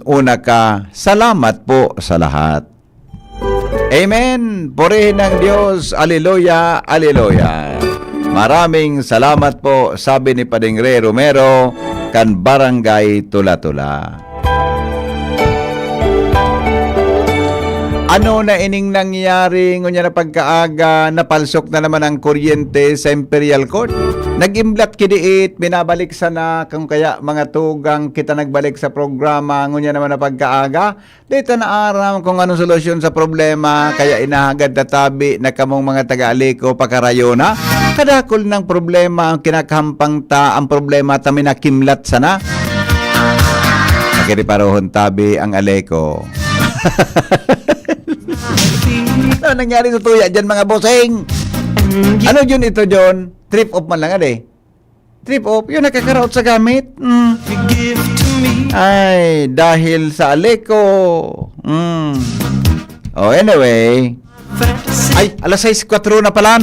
una ka, salamat po sa lahat. Amen. Purihin ng Diyos. Aleluya, aleluya. Maraming salamat po, sabi ni Pading Ray Romero, kan Barangay Tula-Tula. Ano na ining nangyari ngunya na pagkaaga, napalsok na naman ang kuryente sa Imperial Court? Nag-imblat kidiit, binabalik sana kung kaya mga tugang kita nagbalik sa programa ngunya naman na pagkaaga. Dito na aram kung anong solusyon sa problema, kaya inahagad na tabi na kamong mga taga-aliko pakarayona. Kadakol ng problema ang kinakahampang ta, ang problema tami na kimlat sana. Nakiriparohon tabi ang aleko. Ano nangyari sa tuya dyan mga bossing? Ano yun ito John? Trip off man lang Trip off? Yun nakakaraot sa gamit? Ay, dahil sa aleko. Oh, anyway. Ay, alas 6:04 na pala.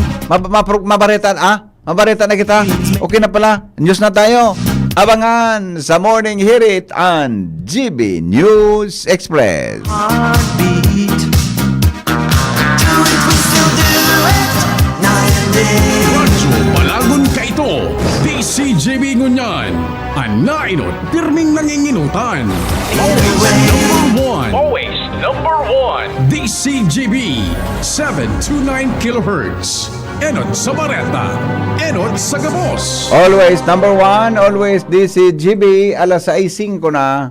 Mabaretan, Mabaretan na kita. Okay na pala. News na tayo. Abangan sa Morning Hirit on GB News Express. Radyo Balagon ka ito, DCGB Ngunyan, anainot, pirming nanginginutan. Always number one, DCGB, 729 kHz. Enot sa Bareta, enot sa Gabos. Always number one, always DCGB, alas 6:05 na.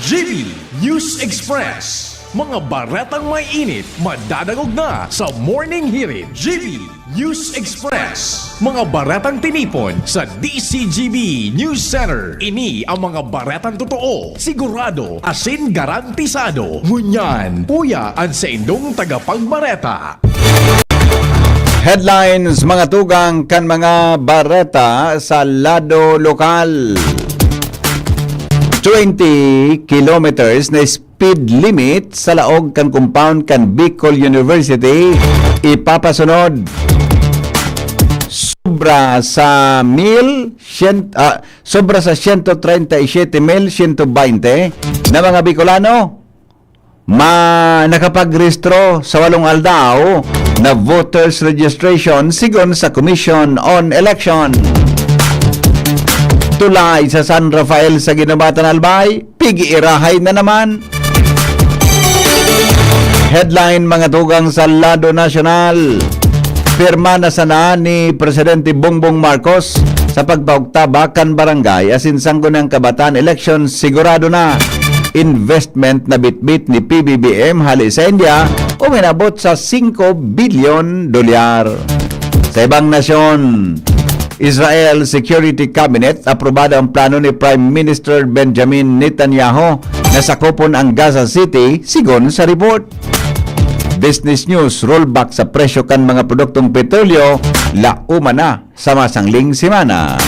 GB News Express. Mga baretang may init, madadagog na sa Morning Hirit. GB News Express. Mga baretang tinipon sa DCGB News Center. Ini ang mga baretang totoo, sigurado, asin garantisado. Ngunyan, puya ang sa indong tagapagbareta. Headlines mga tugang kan mga bareta sa lado lokal. 20 kilometers na speed limit sa laog kan compound kan Bicol University ipapasunod. Sobra sa 137,120 na mga Bicolano nakapagrehistro sa 8 aldaw na voters registration sigon sa Commission on Election. Tulay sa San Rafael sa Ginobatan Albay, pigi-irahay na naman. Headline mga tugang sa lado nasyonal. Pirma na sana ni Presidente Bongbong Marcos sa pagpaugtabakan barangay asin sanggo ng kabataan election sigurado na. Investment na bitbit ni PBBM hali sa India uminabot sa 5 bilyon dolyar. Sa ibang nasyon, Israel Security Cabinet aprobado ang plano ni Prime Minister Benjamin Netanyahu na sakupon ang Gaza City sigon sa report. Business News, rollback sa presyo kan mga produktong petrolyo lauma na sa masangling semana.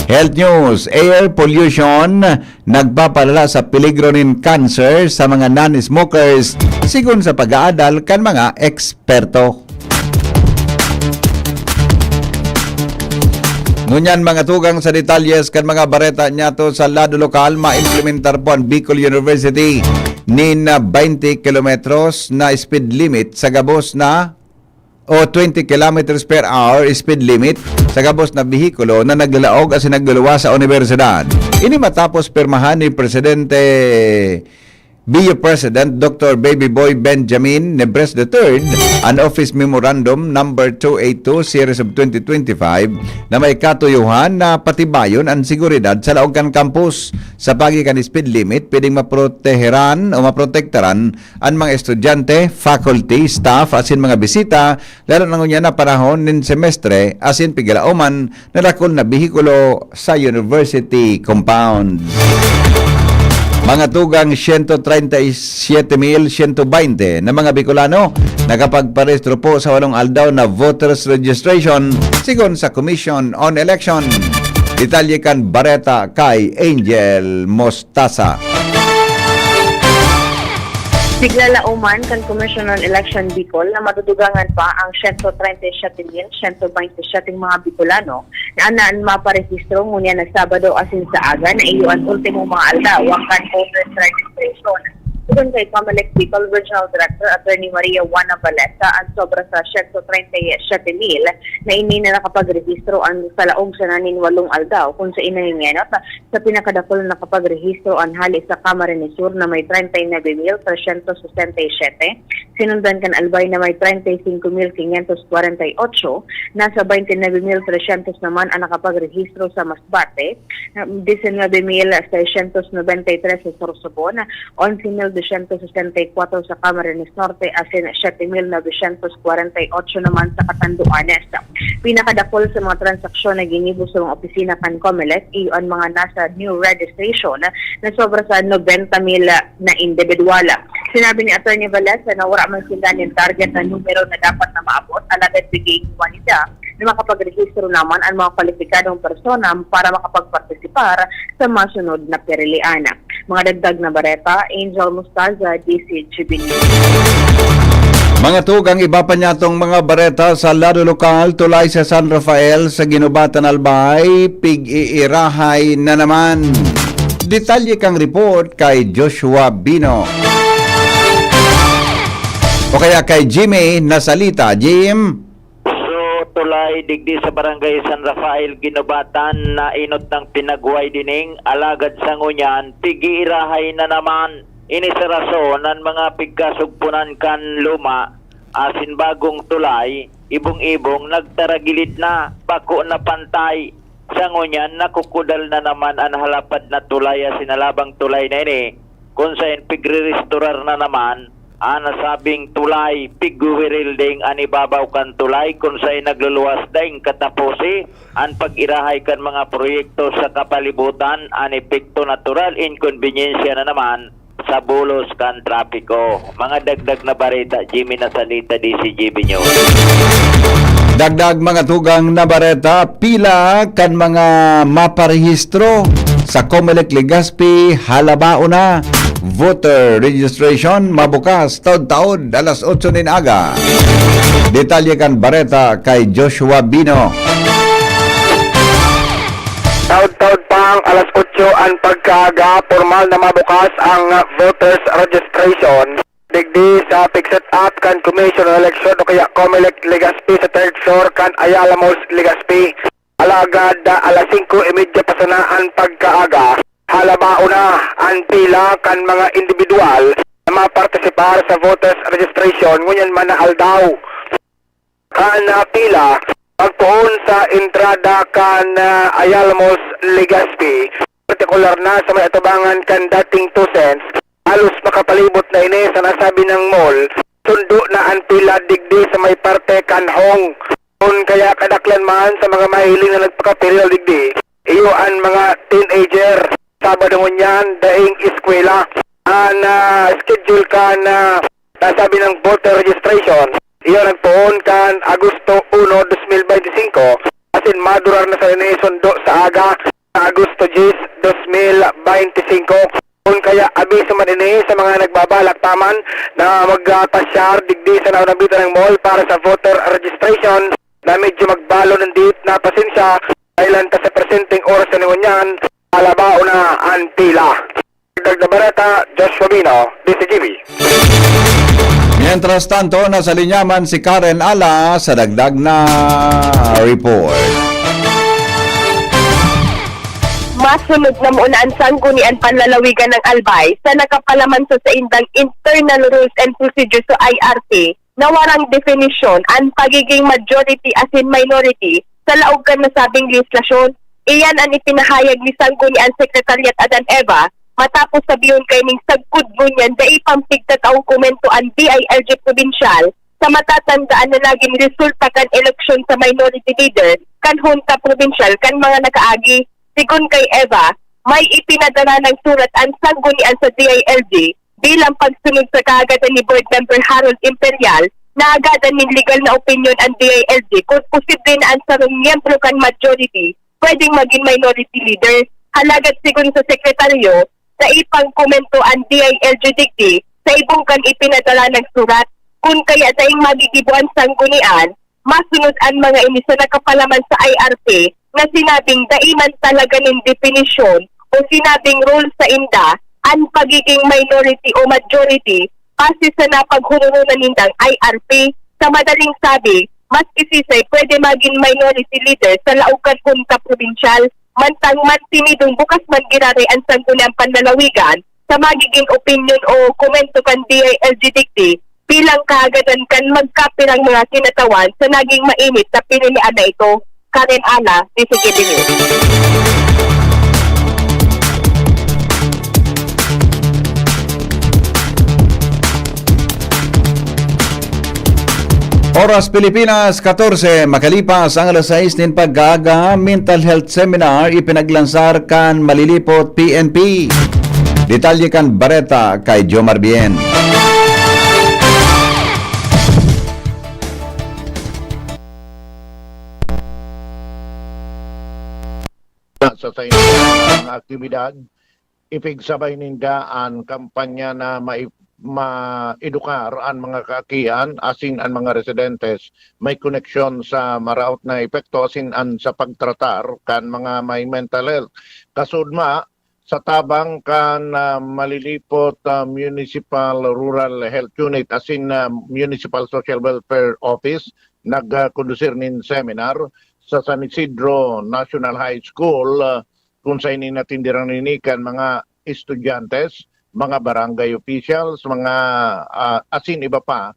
Health News, air pollution nagpapalala sa peligro ng cancer sa mga non-smokers sigon sa pag-aadal kan mga eksperto. Ngunyan mga tugang sa detalyes kan mga bareta nyato sa lado lokal, ma-implementar po ang Bicol University ni na 20 kilometros na speed limit sa gabos na 20 kilometers per hour speed limit sa gabos na bihikulo na naglalaog at nagluluwa sa universidad. Ini matapos pirmahan ni Presidente BU President Dr. Baby Boy Benjamin Nebres III an Office Memorandum number 282 Series of 2025 na may katuyuhan na patibayon ang seguridad sa laogan campus sa pagikan speed limit pwedeng maproteheran o maprotektaran ang mga estudyante, faculty, staff asin mga bisita lalo na ngunya na panahon ng semestre asin pigilauman na lakol na bihikulo sa university compound. Mga tugang 137,120 na mga Bicolano nakapagparehistro po sa 8 aldaw na voters registration sigon sa Commission on Election. Detalye kan bareta kay Angel Mostaza. Siglalauman kan Commission on Election Bicol na matutugangan pa ang 137,127 mga Bicolano na maparehistro ngunya na Sabado asin sa aga na iyuan ultimo mga aldaw ang kan voters registration. Doon kay Comelec People Regional Director Attorney Maria Juana Valesa ang sobra sa 137,000 na ini na nakapagrehistro ang sa laog sa nanin 8 aldaw kung sa inahingenot sa pinakadakol na nakapagrehistro ang hali sa Camarines Sur na may 39,367, sinundan kan Albay na may 35,548, nasa 29,300 naman ang nakapagrehistro sa Masbate, 19,693 sa Sorsogon, 11,264 sa Camarines Norte, asin 7,948 naman sa Catanduanes. Pinakadakol sa mga transaksyon na ginibo sa mga opisina kan Comelec, iyon mga nasa new registration na sobra sa 90,000 na individual. Sinabi ni Atty. Valesa na wala man sila ng target na numero na dapat na maabot, alagad bigay nila na makapagrehistro naman ang mga kwalipikadong persona para makapagpartisipar sa masunod na perilian. Mga dagdag na bareta, Angel Mustaza, DCGB News. Mga tugang iba pa niya itong mga bareta sa lado lokal tulay sa San Rafael sa Ginubatan Albay, pig-iirahay na naman. Detalye kang report kay Joshua Bino. O kaya kay Jimmy Nasalita. Jim? Tulay digdi sa barangay San Rafael Ginubatan na inot ng pinagway dining alagad sa ngunyan pigi-irahay na naman ini sa rason ng mga pigkasugpunan kan luma asin bagong tulay ibong-ibong nagtaragilid na bako na pantay sa ngunyan nakukudal na naman ang halapad na tulay asin alabang tulay na ini kung saan pigre-restorar na naman nasabing tulay, piguwiril ding anibabaw kan tulay kung sa'y nagluluwas ding katapusi ang pag-irahay kan mga proyekto sa kapalibutan an epekto natural inconveniensya na naman sa bulos kan trapiko. Mga dagdag na bareta, Jimmy Nasalita, DCGB News. Dagdag mga tugang na bareta, pila kan mga maparehistro sa Comelec Legazpi, halabao na. Voter registration mabukas taon-taon alas 8 nin aga. Detalye kan bareta kay Joshua Bino. Taon-taon pang alas 8 ang pagkaaga, formal na mabukas ang voters registration. Digdi sa fixed up kan Commission on Election o kaya Comelec Legazpi sa 3rd floor kan Ayala Malls Legazpi. Alagad alas 5:30 pa sana ang pagkaaga. Halabao na ang pila kan mga individual na mapartisipar sa voters registration ngunyan man na aldaw. Kan pila pagtuon sa entrada kan Ayala Malls Legazpi, partikular na sa may atubangan kan dating 2 cents, halos makapalibot na ini sa nasabi ng mall, sundo na ang pila digdi sa may parte kan Hong. Kung kaya kadaklan man sa mga mahiling na nagpaka-period digdi, iyo ang mga teenager, Sabado ngunyan, daing eskwela, schedule kan nasabi ng voter registration, iyo nagpoon kan Agosto 1, 2025, asin madurar na sa sundo sa aga sa Agosto 10, 2025. Kung kaya abiso man ini sa mga nagbabalak taman na magpasyar digdi sa nabitan ng mall para sa voter registration na medyo magbalo ng date na pasensya kailan ta sa presenting oras na ngunyan, alabao na ang pila. Dagdag na barata, Joshua Bino, DCGB. Mientras tanto, nasa linyaman si Karen Ala sa dagdag na report. Masunod na muna ang sanggunian panlalawigan ng Albay sa nakapalaman sa indang internal rules and procedures sa IRC na warang definition ang pagiging majority as in minority sa laog kan nasabing legislasyon. Iyan ang ipinahayag ni Sanggunian Secretariat Adan Eva matapos sabiyon kay ning sagkud ngunyan da ipampigtataong komento ang DILG Provincial sa matatandaan na naging resulta kan eleksyon sa minority leader kan Junta Provincial kan mga nakaagi. Sigun kay Eva, may ipinadala ng surat ang sanggunian sa DILG bilang pagsunod sa kaagadan ni Board Member Harold Imperial na agadan ng legal na opinion ang DILG kung posible na ang sarong miyembro kan majority pwedeng maging minority leader. Halagad sigun sa sekretaryo sa ipang komento ang DILG digdi sa ibong kan ipinadala ng surat kung kaya daing magigibuan sanggunian masunod ang mga ini sa nakapalaman sa IRC na sinabing daiman talaga ng definisyon o sinabing rule sa inda ang pagiging minority o majority kasi sa napaghulunan nindang IRP. Sa madaling sabi, mas isisay pwede maging minority leader sa laukan punta provincial mantang mantinidong bukas man giraray ang sangguniang panlalawigan sa magiging opinion o komento kan DILG bilang kaagadan kan magkapirang mga kinatawan sa naging mainit na pinilian na ito. Karen Ana, DCGB News. Oras Pilipinas, 14, makalipas ang alas 6 nin paggaga, mental health seminar ipinaglansar kan Malilipot PNP. Detalye kan Bareta kay Jomar Bien. Sa ng aktibidad, ipigsabay ninda ang kampanya na maedukar ang mga kaakian asin ang mga residentes may koneksyon sa maraot na epekto asin an sa pagtratar kan mga may mental health. Kasudma sa tabang kan Malilipot Municipal Rural Health Unit asin Municipal Social Welfare Office nagkondusir nin seminar sa San Isidro National High School kung sa inatindirang ninikan mga estudyantes, mga barangay officials, mga asin iba pa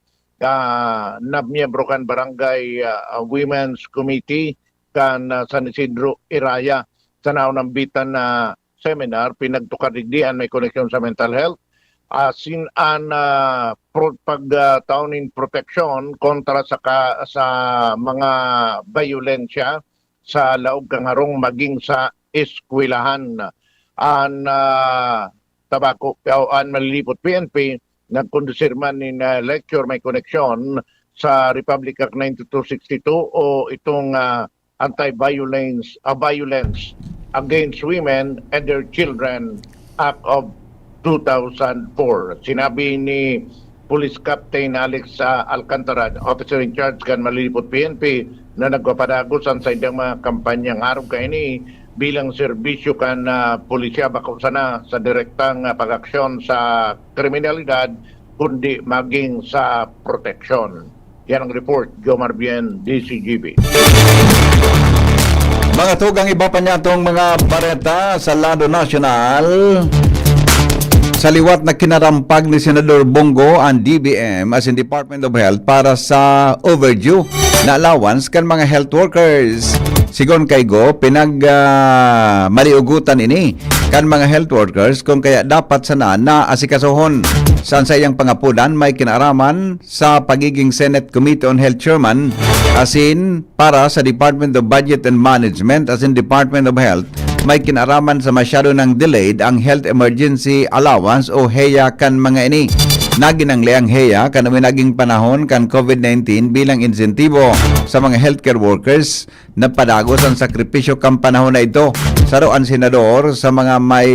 na miyembro kan barangay Women's Committee kan San Isidro Iraya sa naunang bitan na seminar pinagtukarigdian may koneksyon sa mental health asin an pagtaunin proteksyon kontra sa mga bayolensya sa laog kang harong maging sa eskwelahan. An tabako an Malilipot PNP nagkondusir man in lecture may koneksyon sa Republic Act 9262 o itong anti-violence violence against women and their children Act of 2004. Sinabi ni Police Captain Alex Alcantara, officer in charge kan Malilipot PNP, na nagpapadagos sa idang mga kampanyang araw kaini bilang serbisyo kan pulisya bako sana sa direktang pag-aksyon sa kriminalidad kundi maging sa proteksyon. Yan ang report, Jomar Bien, DCGB. Mga tugang iba pa niya itong mga bareta sa lado nasyonal. Sa liwat na kinarampag ni Senador Bongo ang DBM as in Department of Health para sa overdue na allowance kan mga health workers. Sigon kay Go, maliugutan ini kan mga health workers kung kaya dapat sana na asikasuhon. Saan sa iyang pangapunan may kinaraman sa pagiging Senate Committee on Health Chairman asin para sa Department of Budget and Management as in Department of Health may kinaraman sa masyado ng delayed ang Health Emergency Allowance o HEA kan mga ini. Naginangle ang HEA kan naging panahon kan COVID-19 bilang insentibo sa mga healthcare workers na padagos ang sakripisyo kan panahon na ito. Saroan senador sa mga may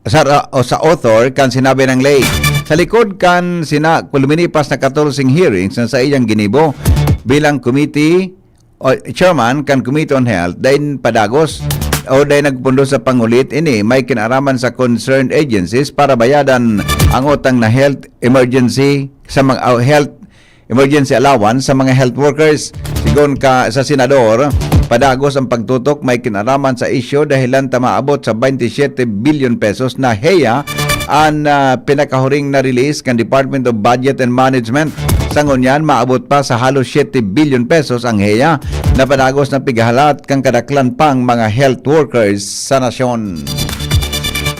sa author kan sinabi ng lay. Sa likod kan kulminipas na 14 hearings na sa iyang ginibo bilang committee o chairman kan Committee on Health dahin padagos o dahin nagpundo sa pangulit ini may kinaraman sa concerned agencies para bayadan ang utang na health emergency sa mga health emergency allowance sa mga health workers. Sigon ka sa senador, padagos ang pagtutok may kinaraman sa issue dahilan tamaabot sa 27 billion pesos na HEA ang pinakahuring na release kan Department of Budget and Management. Sa ngunyan, maabot pa sa halos 7 billion pesos ang HEA na padagos na pigahalat kang kadaklan pang mga health workers sa nasyon.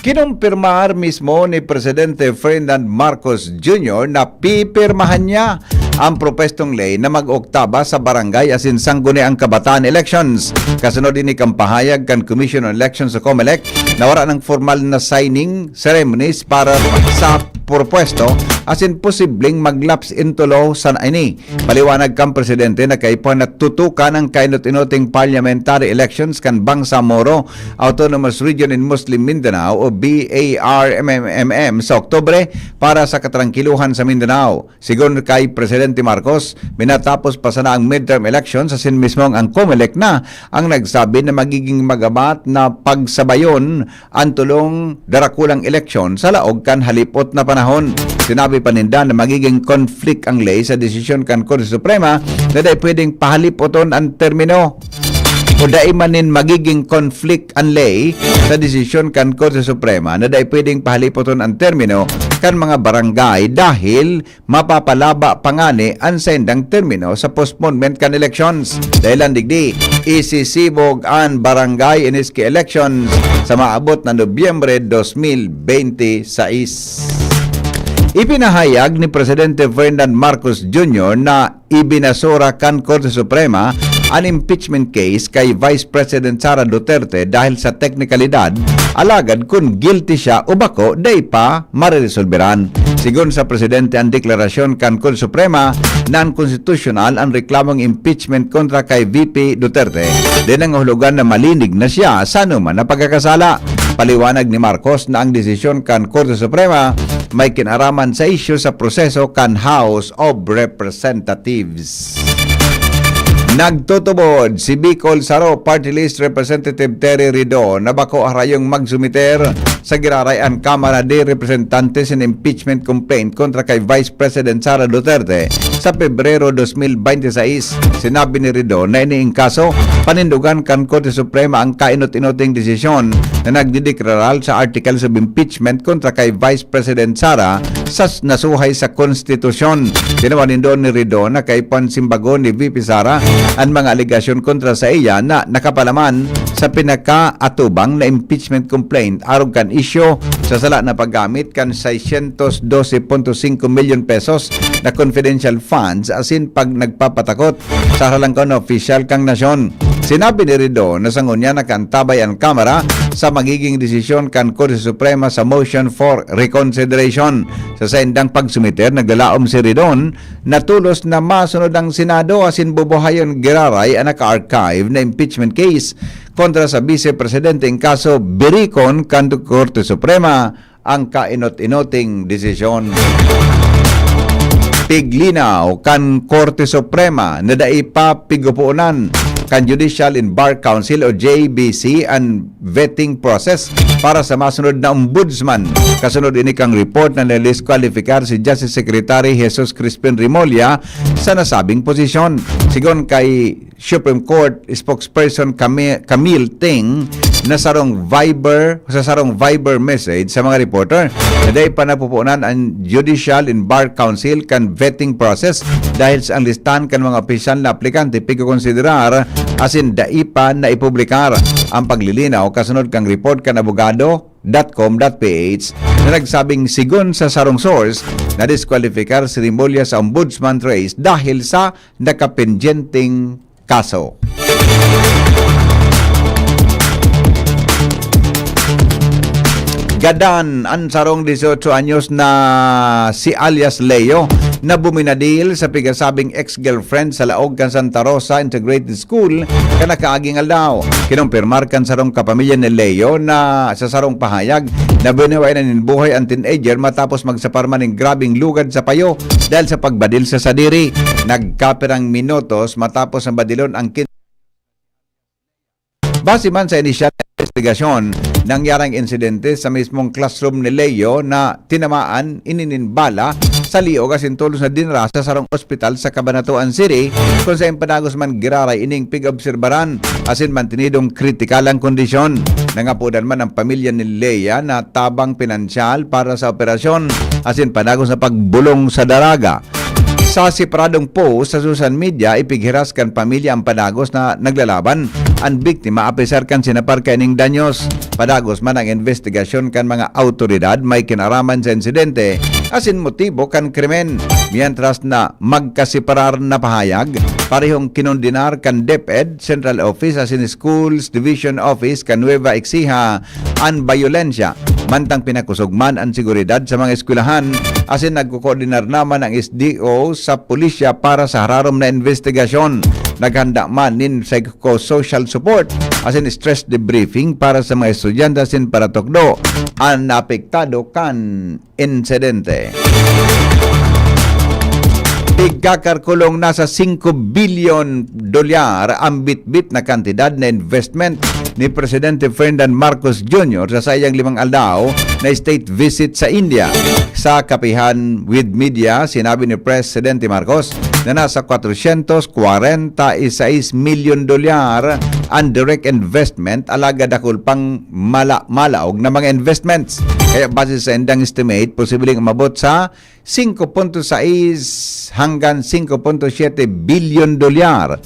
Kinumpirmar mismo ni Presidente Ferdinand Marcos Jr. na pipirmahan niya ang propestong lay na mag-oktaba sa barangay asin sangguni ang kabataan elections. Kasunod din ni kampahayag kan Commission on Elections sa COMELEC na wala ng formal na signing ceremonies para sa purpwesto asin posibleng maglaps into law sa ini. Paliwanag kang presidente na kaipon na tutukan ang kainot-inoting parliamentary elections kan Bangsamoro Autonomous Region in Muslim Mindanao o BARMMM sa Oktubre para sa katrangkiluhan sa Mindanao. Sigon kay Presidente Marcos, minatapos pa sana ang midterm elections asin mismong ang COMELEC na ang nagsabi na magiging magabat na pagsabayon ang tulong darakulang eleksyon sa laog kan halipot na panahon. Sinabi pa ninda na magiging conflict ang lay sa desisyon kan Korte Suprema na dahil pwedeng pahalipoton ang termino o daimanin magiging conflict ang lay sa desisyon kan Korte Suprema na dahil pwedeng pahalipoton ang termino kan mga barangay dahil mapapalaba pangani ang sendang termino sa postponement kan elections. Dahil ang digdi, isisibog ang barangay iniski elections sa maabot na Nobyembre 2026. Ipinahayag ni Presidente Ferdinand Marcos Jr. na ibinasura kan Korte Suprema ang impeachment case kay Vice President Sara Duterte dahil sa teknikalidad, alagad kung guilty siya o bako, day pa mariresolveran. Sigon sa Presidente ang deklarasyon kan Korte Suprema, non-constitutional ang reklamong impeachment kontra kay VP Duterte. Din ang hulugan na malinig na siya sa anuman na pagkakasala. Paliwanag ni Marcos na ang desisyon kan Korte Suprema may kinaraman sa isyu sa proseso kan House of Representatives. Nagtutubod si Bicol Saro Party List Representative Terry Rido na bako arayong magsumiter sa girarayan Kamara de Representantes in impeachment complaint kontra kay Vice President Sara Duterte sa Pebrero 2026. Sinabi ni Rido na iniing kaso panindugan kan Korte Suprema ang kainot-inoting desisyon na nagdideklaral sa articles of impeachment kontra kay Vice President Sara sa nasuhay sa konstitusyon. Tinawanin doon ni Rido na kay pansimbago ni VP Sara ang mga aligasyon kontra sa iya na nakapalaman sa pinakaatubang na impeachment complaint arog kan isyo sa sala na paggamit kan 612.5 million pesos na confidential funds asin pag nagpapatakot sa halangkaw na official kang nasyon. Sinabi ni Rido na sangunya nakantabay ang Kamara sa magiging desisyon kan Korte Suprema sa motion for reconsideration. Sa saindang pagsumiter, naglalaom si Ridon na tulos na masunod ang Senado asin bubuhayon giraray ang naka-archive na impeachment case kontra sa Vice Presidente in kaso birikon kan Korte Suprema ang kainot-inoting desisyon. Piglinaw kan Korte Suprema na daipa pigupuunan kan Judicial and Bar Council o JBC ang vetting process para sa masunod na ombudsman. Kasunod ini kang report na niliskwalifikar si Justice Secretary Jesus Crispin Remulla sa nasabing posisyon. Sigon kay Supreme Court spokesperson Camille Ting na sarong Viber message sa mga reporter na dahil pa napupunan ang Judicial and Bar Council kan vetting process dahil sa ang listahan kan mga opisyal na aplikante pagkukonsiderar asin daipa na ipublikar. Ang paglilinaw kasunod kang report kan abogado.com.ph na nagsabing sigon sa sarong source na diskwalifikar si Remulla sa ombudsman race dahil sa nakapendyenteng kaso. Gadan ang sarong 18 anyos na si alias Leo na buminadil sa pigasabing ex-girlfriend sa laog kan Santa Rosa Integrated School kana kaaging aldaw. Kinumpirmar kan sarong kapamilya ni Leo na sa sarong pahayag na biniway na ninbuhay ang teenager matapos magsaparman ng grabing lugad sa payo dahil sa pagbadil sa sadiri. Nagkapirang minutos matapos ang badilon ang base man sa inisyal na investigasyon, nangyarang insidente sa mismong classroom ni Leo na tinamaan, inininbala sa liog asin tulos na dinara sa sarong ospital sa Cabanatuan City kung sa impanagos man giraray ining pig-obserbaran asin mantinidong kritikal ang kondisyon. Nangapudan man ang pamilya ni Lea na tabang pinansyal para sa operasyon asin panagos na pagbulong sa daraga. Sa separadong post sa social media, ipighiras kan pamilya ang padagos na naglalaban. Ang biktima apisar kan sinapar kaning danyos. Padagos man ang investigasyon kan mga autoridad may kinaraman sa insidente asin motibo kan krimen. Mientras na magkasiparar na pahayag, parehong kinondinar kan DepEd Central Office asin Schools Division Office kan Nueva Ecija ang bayolensya Mantang pinakusugman ang seguridad sa mga eskwelahan asin nagkukoordinar naman ang SDO sa pulisya para sa hararom na investigasyon. Naghanda man nin psychosocial support asin stress debriefing para sa mga estudyante asin para tukdo ang naapektado kan insidente. Tigkakarkulong nasa 5 billion dolyar ang bitbit na kantidad na investment ni Presidente Ferdinand Marcos Jr. sa sayang 5 aldaw na state visit sa India. Sa kapihan with media, sinabi ni Presidente Marcos na nasa 446 million dolyar ang direct investment alagad akul pang malaog na mga investments. Kaya base sa endang estimate, posibleng umabot sa 5.6 hanggang 5.7 billion dolyar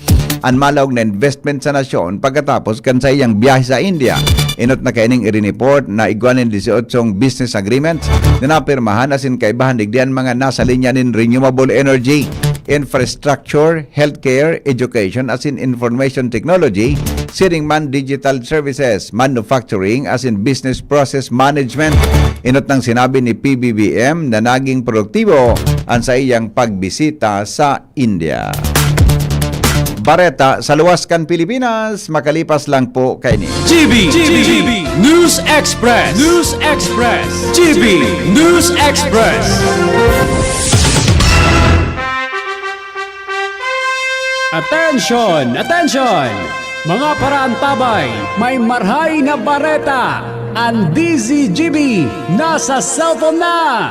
ang malawag na investment sa nasyon pagkatapos kan sa iyang biyahe sa India. Inot na kaining i-report na iguanin 18 business agreements na napirmahan asin kaibahan digdian mga nasa linya nin renewable energy, infrastructure, healthcare, education asin information technology, siring man digital services, manufacturing asin business process management. Inot nang sinabi ni PBBM na naging produktibo ang sa iyang pagbisita sa India. Bareta sa luwas kan Pilipinas, makalipas lang po kay ni GB News Express. GB News Express. Attention! Mga paraantabay, may marhay na bareta. Ang DZGB nasa cellphone na!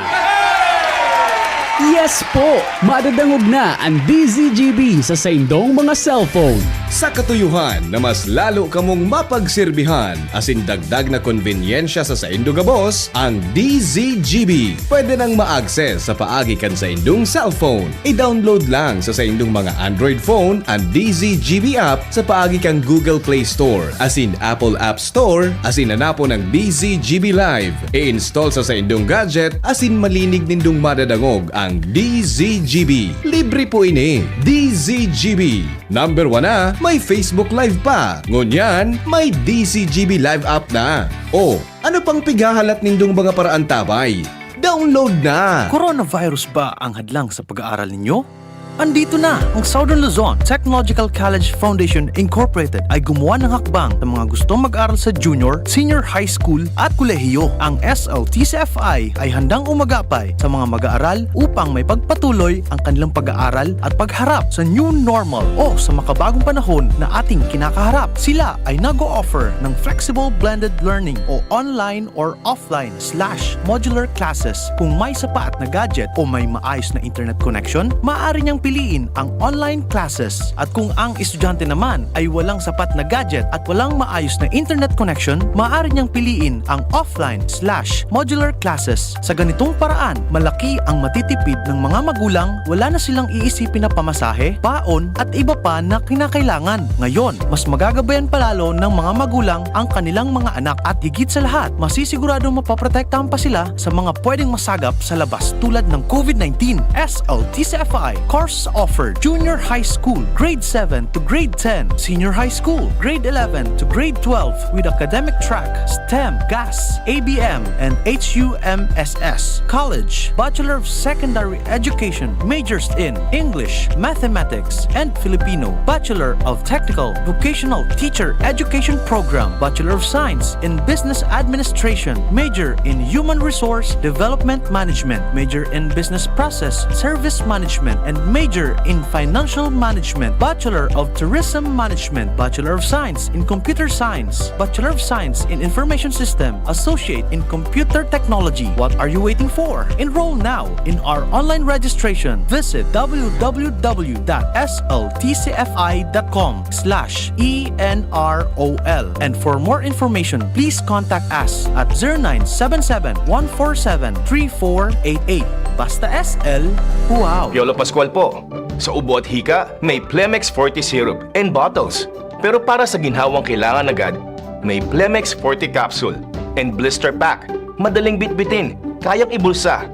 Yes po! Madadangog na ang DZGB sa saindong mga cellphone. Sa katuyuhan na mas lalo kamong mapagserbihan asin dagdag na konbenyensya sa saindong gabos, ang DZGB pwede nang ma-access sa paagi kan sa indong cellphone. I-download lang sa saindong mga Android phone ang DZGB app sa paagi kang Google Play Store asin Apple App Store asin hanapon ang DZGB Live. I-install sa saindong gadget asin malinig nindong madadangog ang DZGB. Libre po ini. DZGB. Number 1 na, may Facebook Live pa. Ngunyan, may DZGB Live app na. O, ano pang pigahalat nindong mga paraan tabay? Download na! Coronavirus ba ang hadlang sa pag-aaral ninyo? Andito na! Ang Southern Luzon Technological College Foundation Incorporated ay gumawa ng hakbang sa mga gustong mag-aral sa junior, senior high school at kolehiyo. Ang SLTCFI ay handang umagapay sa mga mag-aaral upang may pagpatuloy ang kanilang pag-aaral at pagharap sa new normal o sa makabagong panahon na ating kinakaharap. Sila ay nag-o-offer ng flexible blended learning o online or offline/modular classes. Kung may sapat na gadget o may maayos na internet connection, maaari niyang piliin ang online classes. At kung ang estudyante naman ay walang sapat na gadget at walang maayos na internet connection, maaari niyang piliin ang offline/modular classes. Sa ganitong paraan, malaki ang matitipid ng mga magulang, wala na silang iisipin na pamasahe, baon at iba pa na kinakailangan. Ngayon, mas magagabayan palalo ng mga magulang ang kanilang mga anak at higit sa lahat, masisiguradong mapaprotektahan pa sila sa mga pwedeng masagap sa labas tulad ng COVID-19. SLTCFI course offered junior high school, grade 7 to grade 10, senior high school, grade 11 to grade 12 with academic track, STEM, GAS, ABM, and HUMSS. College, Bachelor of Secondary Education, majors in English, Mathematics, and Filipino. Bachelor of Technical Vocational Teacher Education Program, Bachelor of Science in Business Administration, major in Human Resource Development Management, major in Business Process Service Management, and major in Financial Management, Bachelor of Tourism Management, Bachelor of Science in Computer Science, Bachelor of Science in Information System, Associate in Computer Technology. What are you waiting for? Enroll now in our online registration. Visit www.sltcfi.com/ENROL. And for more information, please contact us at 0977-147-3488. Basta SL, wow! Piolo Pascual po. Sa ubo at hika, may Plemex Forte Syrup and bottles. Pero para sa ginhawang kailangan agad, may Plemex Forte Capsule and Blister Pack. Madaling bitbitin, kayang ibulsa.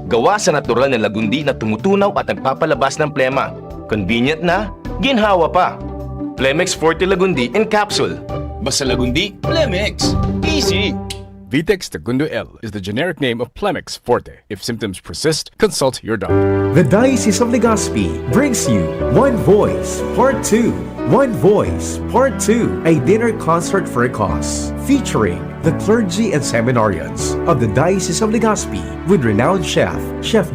Gawa sa natural na lagundi na tumutunaw at nagpapalabas ng plema. Convenient na, ginhawa pa. Plemex Forte Lagundi in Capsule. Basta lagundi, Plemex. Easy! Vitex Segundo L is the generic name of Plemix Forte. If symptoms persist, consult your doctor. The Diocese of Legazpi brings you One Voice Part 2. One Voice Part 2, a dinner concert for a cause, featuring the clergy and seminarians of the Diocese of Legazpi with renowned chef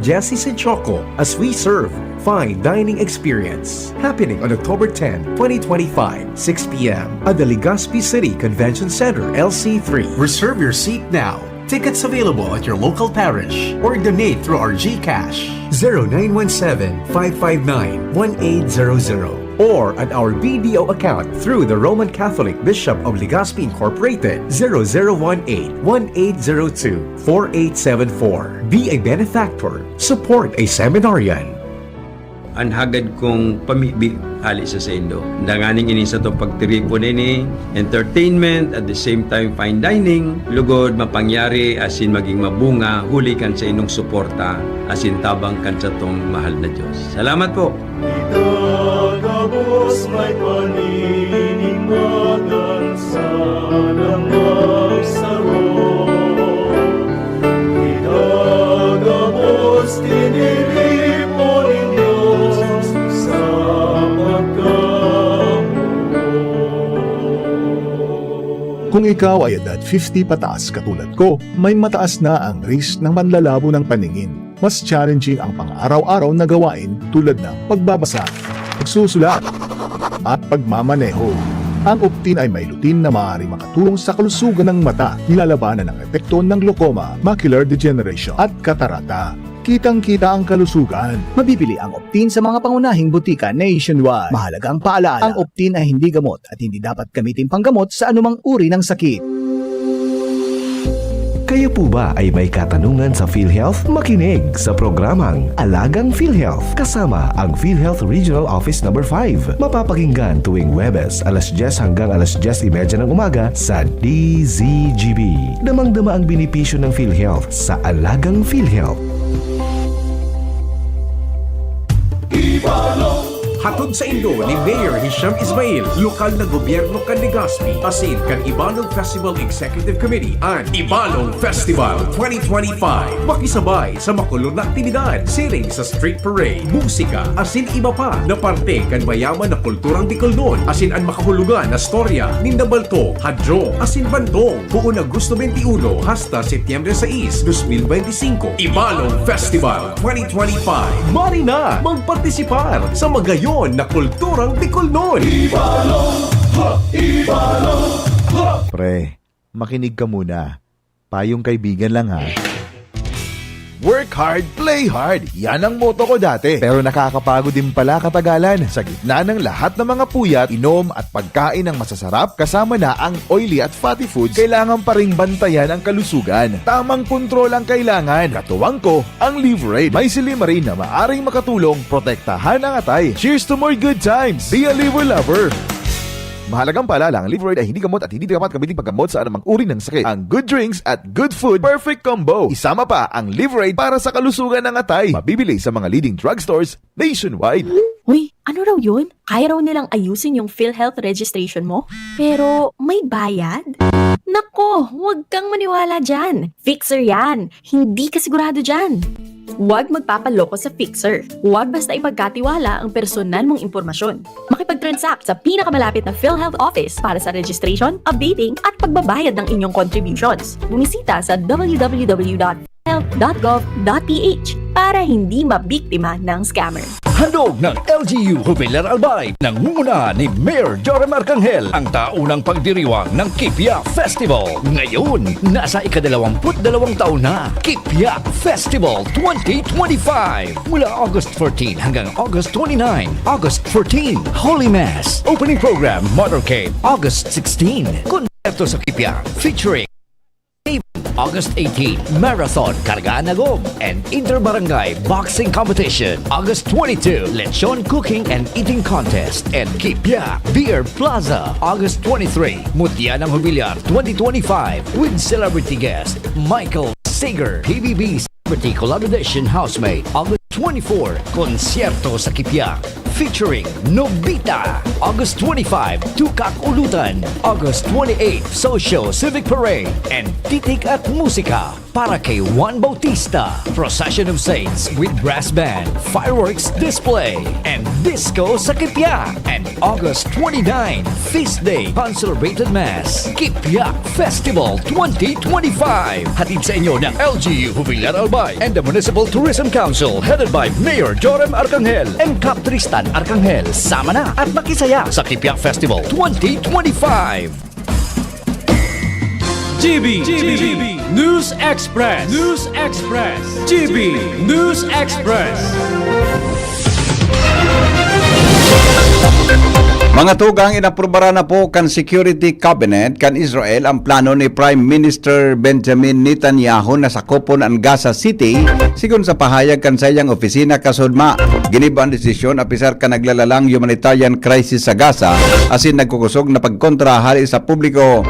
Jesse Sinchoco, as we serve fine dining experience, happening on October 10, 2025, 6 p.m. at the Legazpi City Convention Center, LC3. Reserve your seat now. Tickets available at your local parish or donate through our GCash 0917-559-1800 or at our BDO account through the Roman Catholic Bishop of Legazpi Incorporated 0018-1802-4874. Be a benefactor. Support a seminarian. Anhagad kong pamibi ali sa sendo. Danganing ini sa to pagtiripo nini, entertainment at the same time fine dining, lugod mapangyari asin maging mabunga huli kan sa inong suporta asin tabang kan sa tong mahal na Diyos. Salamat po. Itagabos may paninimagan sana magsaro. Itagabos tiniripo ninyo sa Kung ikaw ay edad 50 pataas katulad ko, may mataas na ang risk ng manlalabo ng paningin. Mas challenging ang pang-araw-araw na gawain tulad ng pagbabasa, pagsusulat, at pagmamaneho. Ang Optin ay may lutin na maaaring makatulong sa kalusugan ng mata, nilalabanan ng epekto ng glaucoma, macular degeneration at katarata. Kitang-kita ang kalusugan. Mabibili ang Optin sa mga pangunahing butika nationwide. Mahalagang paalala, ang Optin ay hindi gamot at hindi dapat gamitin panggamot sa anumang uri ng sakit. Kayo po ba ay may katanungan sa PhilHealth? Makinig sa programang Alagang PhilHealth kasama ang PhilHealth Regional Office No. 5. Mapapakinggan tuwing Webes alas 10 hanggang alas 10:30 ng umaga sa DZGB. Damang-dama ang benepisyo ng PhilHealth sa Alagang PhilHealth. Hatod sa Indo ni Mayor Hisham Ismail, lokal na gobyerno kan Legazpi, asin kan Ibalong Festival Executive Committee ang Ibalong Festival 2025. Makisabay sa makulong na aktibidad, siring sa street parade, musika, asin iba pa na parte kan mayaman na kulturang Bicolnon, asin ang makahulugan na storya ni Nabalto, Hadjo, asin Bantong, buong Agosto 21 hasta Setyembre 6, 2025. Ibalong Festival 2025. Mari na magpartisipar sa magayon na kulturang Bicolnon. Ibalong! Ibalong! Pre, makinig ka muna. Payong kaibigan lang ha. Work hard, play hard. Yan ang motto ko dati. Pero nakakapagod din pala katagalan. Sa gitna ng lahat ng mga puyat, inom at pagkain ng masasarap, kasama na ang oily at fatty foods, kailangan pa ring bantayan ang kalusugan. Tamang kontrol ang kailangan. Katuwang ko, ang Liverade. May silimarin na maaring makatulong, protektahan ang atay. Cheers to more good times. Be a liver lover. Mahalagang paalala, ang Liverade ay hindi gamot at hindi dapat gamitin paggamot sa anumang uri ng sakit. Ang good drinks at good food, perfect combo. Isama pa ang Liverade para sa kalusugan ng atay. Mabibili sa mga leading drugstores nationwide. Uy, ano raw yun? Kaya raw nilang ayusin yung PhilHealth registration mo? Pero may bayad? Nako, huwag kang maniwala dyan. Fixer yan. Hindi ka sigurado dyan. Huwag magpapaloko sa Fixer. Huwag basta ipagkatiwala ang personal mong impormasyon. Makipag-transact sa pinakamalapit na PhilHealth office para sa registration, updating at pagbabayad ng inyong contributions. Bumisita sa www.health.gov.ph para hindi mabiktima ng scammer. Handog ng LGU Jubilar Albay, nangunguna ni Mayor Joram Arcangel ang taunang pagdiriwang ng Kipya Festival. Ngayon, nasa ika-22 taon na, Kipya Festival 2025. Mula August 14 hanggang August 29. August 14, Holy Mass. Opening program, Motorcade. August 16, Konserto sa Kipya featuring August 18, Marathon Kargaan Agom and Inter-Barangay Boxing Competition. August 22, Lechon Cooking and Eating Contest and Kipya Beer Plaza. August 23, Mutya ng Jubilar 2025 with celebrity guest Michael Sager, PBB Celebrity Collaboration Housemate. August 24, konsyerto sa Kipiak. Featuring Nobita. August 25, Tukak Ulutan. August 28, Social Civic Parade. And Titik at Musika para kay Juan Bautista. Procession of Saints with brass band, fireworks display, and disco sa Kipiak. And August 29, Feast Day, Consolidated Mass. Kipiak Festival 2025. Hatid sa inyo ng LGU Jubilar Albay and the Municipal Tourism Council headed by Mayor Joram Arcangel and Cap Tristan Arcangel. Sama na at makisaya sa Kipiak Festival 2025. GB News Express. GB News Express. Mga tugang, inaprobara na po kan Security Cabinet kan Israel ang plano ni Prime Minister Benjamin Netanyahu na sakopon ang Gaza City sigon sa pahayag kan sayang opisina kasudma. Giniba ang desisyon apisar ka naglalalang humanitarian crisis sa Gaza asin nagkukusog na pagkontra hali sa publiko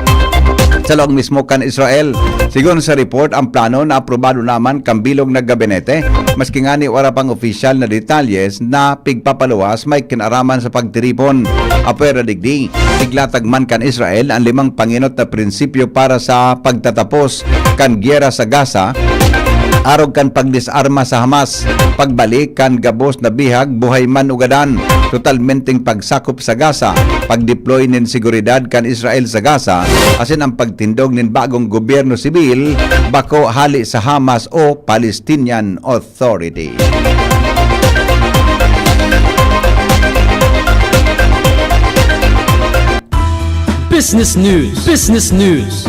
sa loob mismo kan Israel. Sigon sa report, ang plano na aprobado naman kang bilog na gabinete, maski nga ni wala pang opisyal na detalles na pigpapaluwas may kinaraman sa pagtiripon. Apera digdi, tiglatag man kan Israel ang 5 panginot na prinsipyo para sa pagtatapos kan gyera sa Gaza, arog kan pagdisarma sa Hamas, pagbalik kan gabos na bihag buhay man ugadan, totalmenteng pagsakop sa Gaza, pagdeploy nin seguridad kan Israel sa Gaza, asin ang pagtindog nin bagong gobyerno sibil bako hali sa Hamas o Palestinian Authority. Business News.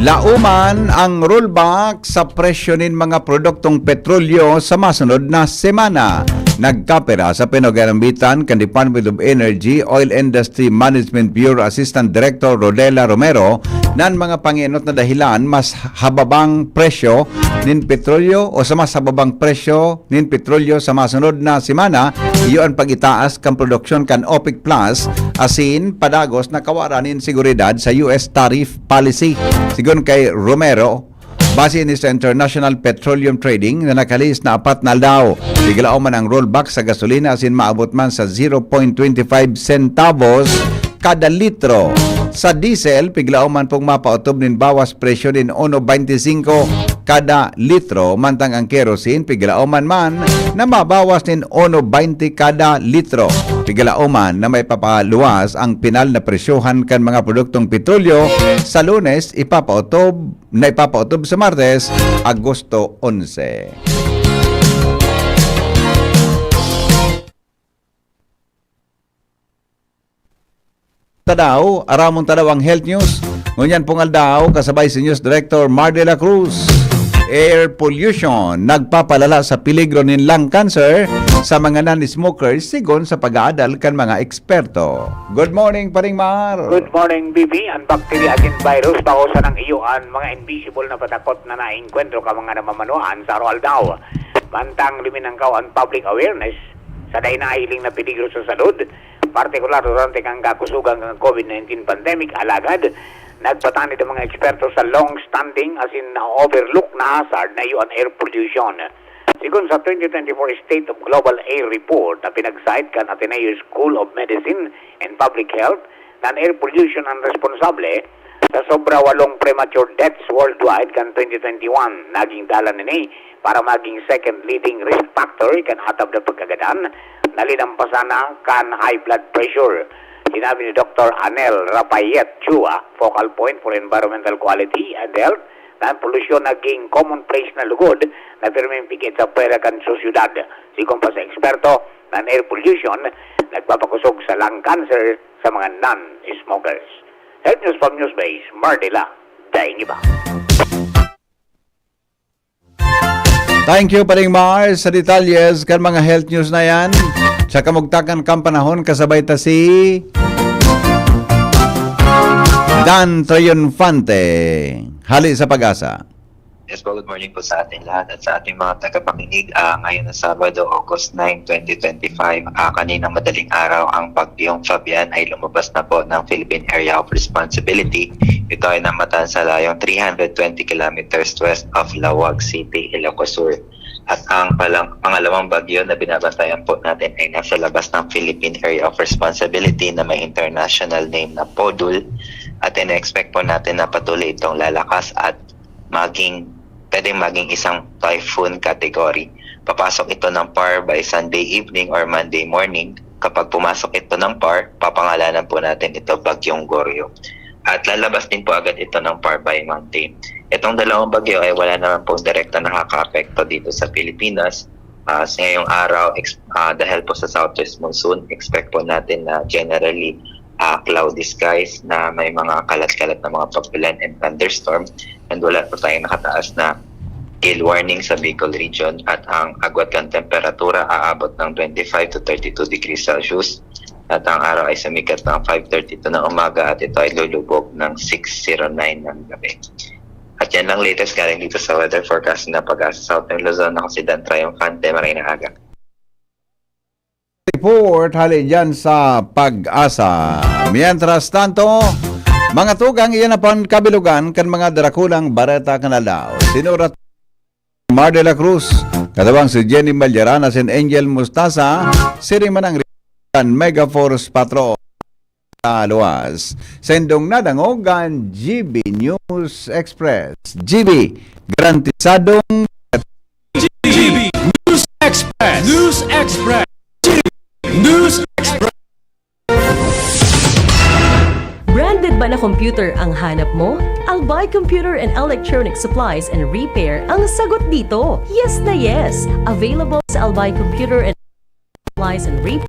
Lauman ang rollback sa presyo nin mga produktong petrolyo sa masunod na semana. Nagkapera sa pinagambitan kan Department of Energy Oil Industry Management Bureau Assistant Director Rodela Romero nan mga panginot na dahilan mas hababang presyo nin petrolyo o sa mas hababang presyo nin petrolyo sa masunod na semana iyo ang pagitaas kan produksyon kan OPEC Plus asin padagos na kawaranin seguridad sa US tariff policy. Sigon kay Romero, base ni sa International Petroleum Trading na nakalis na 4 na aldaw. Bigla man ang rollback sa gasolina asin maabot man sa 0.25 centavos kada litro. Sa diesel, piglao man pong mapautob nin bawas presyo din 1.25 kada litro, mantang ang kerosene piglao man na mabawas din 1.20 kada litro. Piglao man na may papaluwas ang pinal na presyohan kan mga produktong petrolyo sa Lunes, ipapautob sa Martes, Agosto 11. Aramon tadaw ang health news. Ngunyan pong aldaw, kasabay si News Director Mar de la Cruz. Air pollution nagpapalala sa peligro nin lung cancer sa mga non-smokers sigon sa pag-aadal kan mga eksperto. Good morning, Paring Mar. Good morning, BB. Ang bacteria agent virus pausan ng iyuan mga invisible na patakot na naengkwentro ka mga namamanuan sa araw aldaw. Bantang liminang kawan public awareness sa dainahiling na peligro sa salud, partikular durante kang kakusugang ng COVID-19 pandemic, alagad, nagpatani ng mga eksperto sa long-standing as in overlook na hazard na iyon air pollution. Sigun sa 2024 State of Global Air Report na pinag-cite kan Ateneo School of Medicine and Public Health, na air pollution ang responsable sa sobra 8 premature deaths worldwide kan 2021. Naging dalan ni para maging second leading risk factor kan atap na pagkagadan, nalinampasan na kan high blood pressure. Sinabi ni Dr. Anel Rapayet Chua, focal point for environmental quality and health, na ang polusyon naging commonplace na lugod na firmeng pikit sa pera kan sosyudad. Sigon pa sa eksperto, na air pollution nagpapakusog sa lung cancer sa mga non-smokers. Health News from Newsbase, Mardila, daing iba. Thank you, Paring Mar, sa detalles kan mga health news na yan. Sa kamugtakan kang panahon, kasabay ta si Dan Triunfante. Hali sa Pag-asa. Yes po, good morning po sa ating lahat at sa ating mga tagapakinig. Ngayon na Sabado, August 9, 2025. Kaninang madaling araw, ang bagyong Fabian ay lumabas na po ng Philippine Area of Responsibility. Ito ay namatan sa layong 320 kilometers west of Lawag City, Ilocos Sur. At ang pangalawang bagyo na binabantayan po natin ay nasa labas ng Philippine Area of Responsibility na may international name na PODUL. At ina-expect po natin na patuloy itong lalakas at pwedeng maging isang typhoon category. Papasok ito ng PAR by Sunday evening or Monday morning. Kapag pumasok ito ng PAR, papangalanan po natin ito Bagyong Goryo. At lalabas din po agad ito ng PAR by Monday. Itong dalawang bagyo ay wala naman pong direkta nakaka-apekto dito sa Pilipinas. Sa ngayong araw, dahil po sa southwest monsoon, expect po natin na generally cloudy skies na may mga kalat-kalat na mga pagulan and thunderstorm. And wala po tayong nakataas na gale warning sa Bicol region at ang agwat ng temperatura aabot ng 25 to 32 degrees Celsius. At ang araw ay sumikat ng 5:32 ng umaga at ito ay lulubog ng 6:09 ng gabi. At yan lang latest galing dito sa weather forecast na Pag-asa Southern Luzon. Ako si Dan Triumphante, Marina Aga. Report hali dyan sa Pag-asa. Mientras tanto, mga tugang iyan na pang kabilugan kan mga darakulang Bareta Canalao. Sinurat Mar de la Cruz, katawang si Jenny Mallarana, sin Angel Mustasa, siriman ang Megaforce Patrol. Luwas. Sendong nadangogan GB News Express. GB, garantisadong GB News Express. News Express. GB News Express. Branded ba na computer ang hanap mo? Albay Computer and Electronic Supplies and Repair ang sagot dito. Yes na yes! Available sa Albay Computer and Supplies and Repair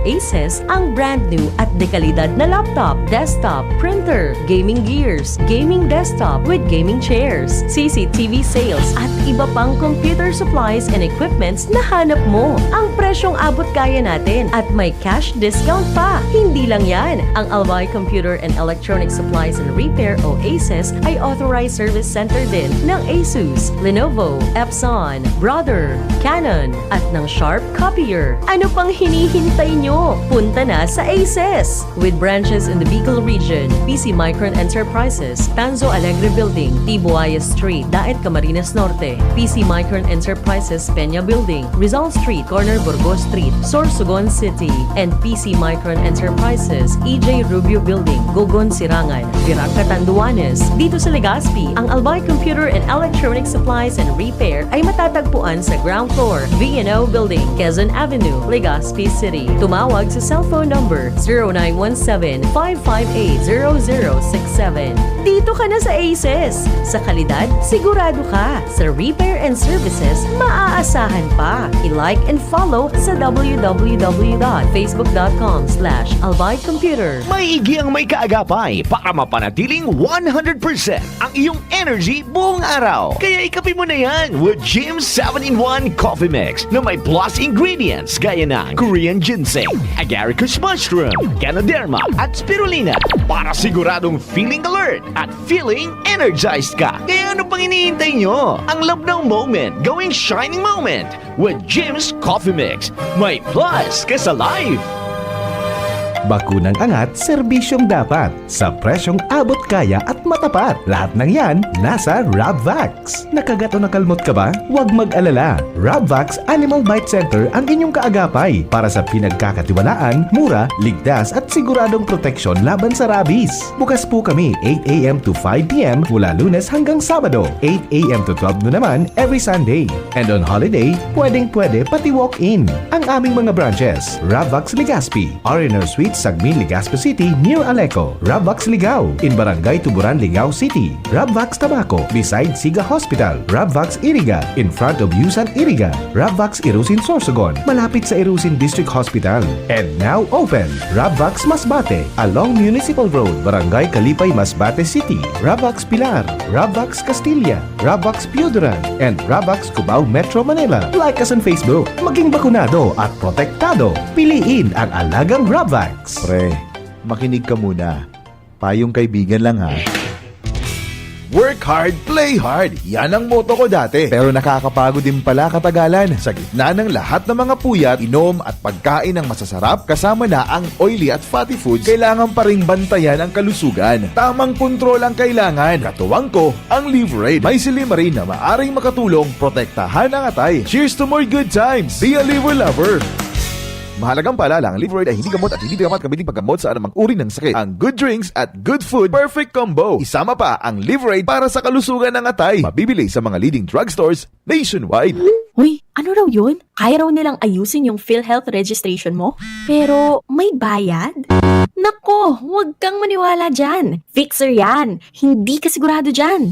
ASUS ang brand new at dekalidad na laptop, desktop, printer, gaming gears, gaming desktop with gaming chairs, CCTV sales at iba pang computer supplies and equipments na hanap mo. Ang presyong abot kaya natin at may cash discount pa. Hindi lang yan. Ang Albay Computer and Electronic Supplies and Repair o ASUS ay authorized service center din ng ASUS, Lenovo, Epson, Brother, Canon at ng Sharp Copier. Ano pang hinihintay nyo? Punta na sa ASUS! With branches in the Bicol region, PC Micron Enterprises, Tanzo Alegre Building, Tibuaya Street, Daet Camarines Norte, PC Micron Enterprises, Peña Building, Rizal Street, Corner Burgos Street, Sorsogon City, and PC Micron Enterprises, EJ Rubio Building, Gogon Sirangan, Virac Catanduanes. Dito sa Legazpi, ang Albay Computer and Electronic Supplies and Repair ay matatagpuan sa ground floor, V&O Building, Quezon Avenue, Legazpi City. Tumawag sa cellphone number 0917-558-0067. Dito ka na sa ASUS. Sa kalidad, sigurado ka. Sa repair and services, maaasahan pa. I-like and follow sa www.facebook.com/albaycomputer. Maigi ang may kaagapay para mapanatiling 100% ang iyong energy buong araw. Kaya ikapin mo na yan with Jim's 7-in-1 Coffee Mix na may plus ingredients gaya ng Korean ginseng, agaricus mushroom, ganoderma at spirulina para siguradong feeling alert at feeling energized ka. Kaya ano pang hinihintay nyo? Ang love ng moment gawing shining moment with Jim's Coffee Mix. May plus ka sa life. Bakunang angat, serbisyong dapat. Sa presyong abot kaya at matapat. Lahat ng yan, nasa Rabvax. Nakagat o nakalmot ka ba? Huwag mag-alala. Rabvax Animal Bite Center ang inyong kaagapay para sa pinagkakatiwalaan, mura, ligtas at siguradong proteksyon laban sa rabies. Bukas po kami 8 a.m. to 5 p.m. mula Lunes hanggang Sabado, 8 a.m. to 12 noon naman every Sunday. And on holiday, pwedeng-pwede pati walk-in. Ang aming mga branches, Rabvax Legazpi, Ariner Suite, Sagmin, Legazpi City, near Aleco. Rabvax Ligao, in Barangay Tuburan, Ligao City. Rabvax Tabaco, beside Siga Hospital. Rabvax Iriga, in front of Yusan Iriga. Rabvax Irusin Sorsogon, malapit sa Irusin District Hospital. And now open, Rabvax Masbate, along Municipal Road, Barangay Kalipay, Masbate City. Rabvax Pilar, Rabvax Castilla, Rabvax Piuduran, and Rabvax Cubao Metro Manila. Like us on Facebook, maging bakunado at protektado. Piliin ang alagang Rabvax. Pre, makinig ka muna. Payong kaibigan lang ha. Work hard, play hard. Yan ang motto ko dati. Pero nakakapagod din pala katagalan. Sa gitna ng lahat ng mga puyat, inom at pagkain ng masasarap, kasama na ang oily at fatty foods, kailangan pa ring bantayan ang kalusugan. Tamang kontrol ang kailangan. Katuwang ko, ang Liverade. May Silimarin na maaring makatulong protektahan ang atay. Cheers to more good times. Be a liver lover. Mahalagang paalala, ang Liverade ay hindi gamot at hindi dapat gamitin paggamot sa anumang uri ng sakit. Ang good drinks at good food, perfect combo. Isama pa ang Liverade para sa kalusugan ng atay. Mabibili sa mga leading drugstores nationwide. Uy, ano raw yun? Kaya raw nilang ayusin yung PhilHealth registration mo? Pero may bayad? Nako, huwag kang maniwala dyan. Fixer yan. Hindi ka sigurado dyan.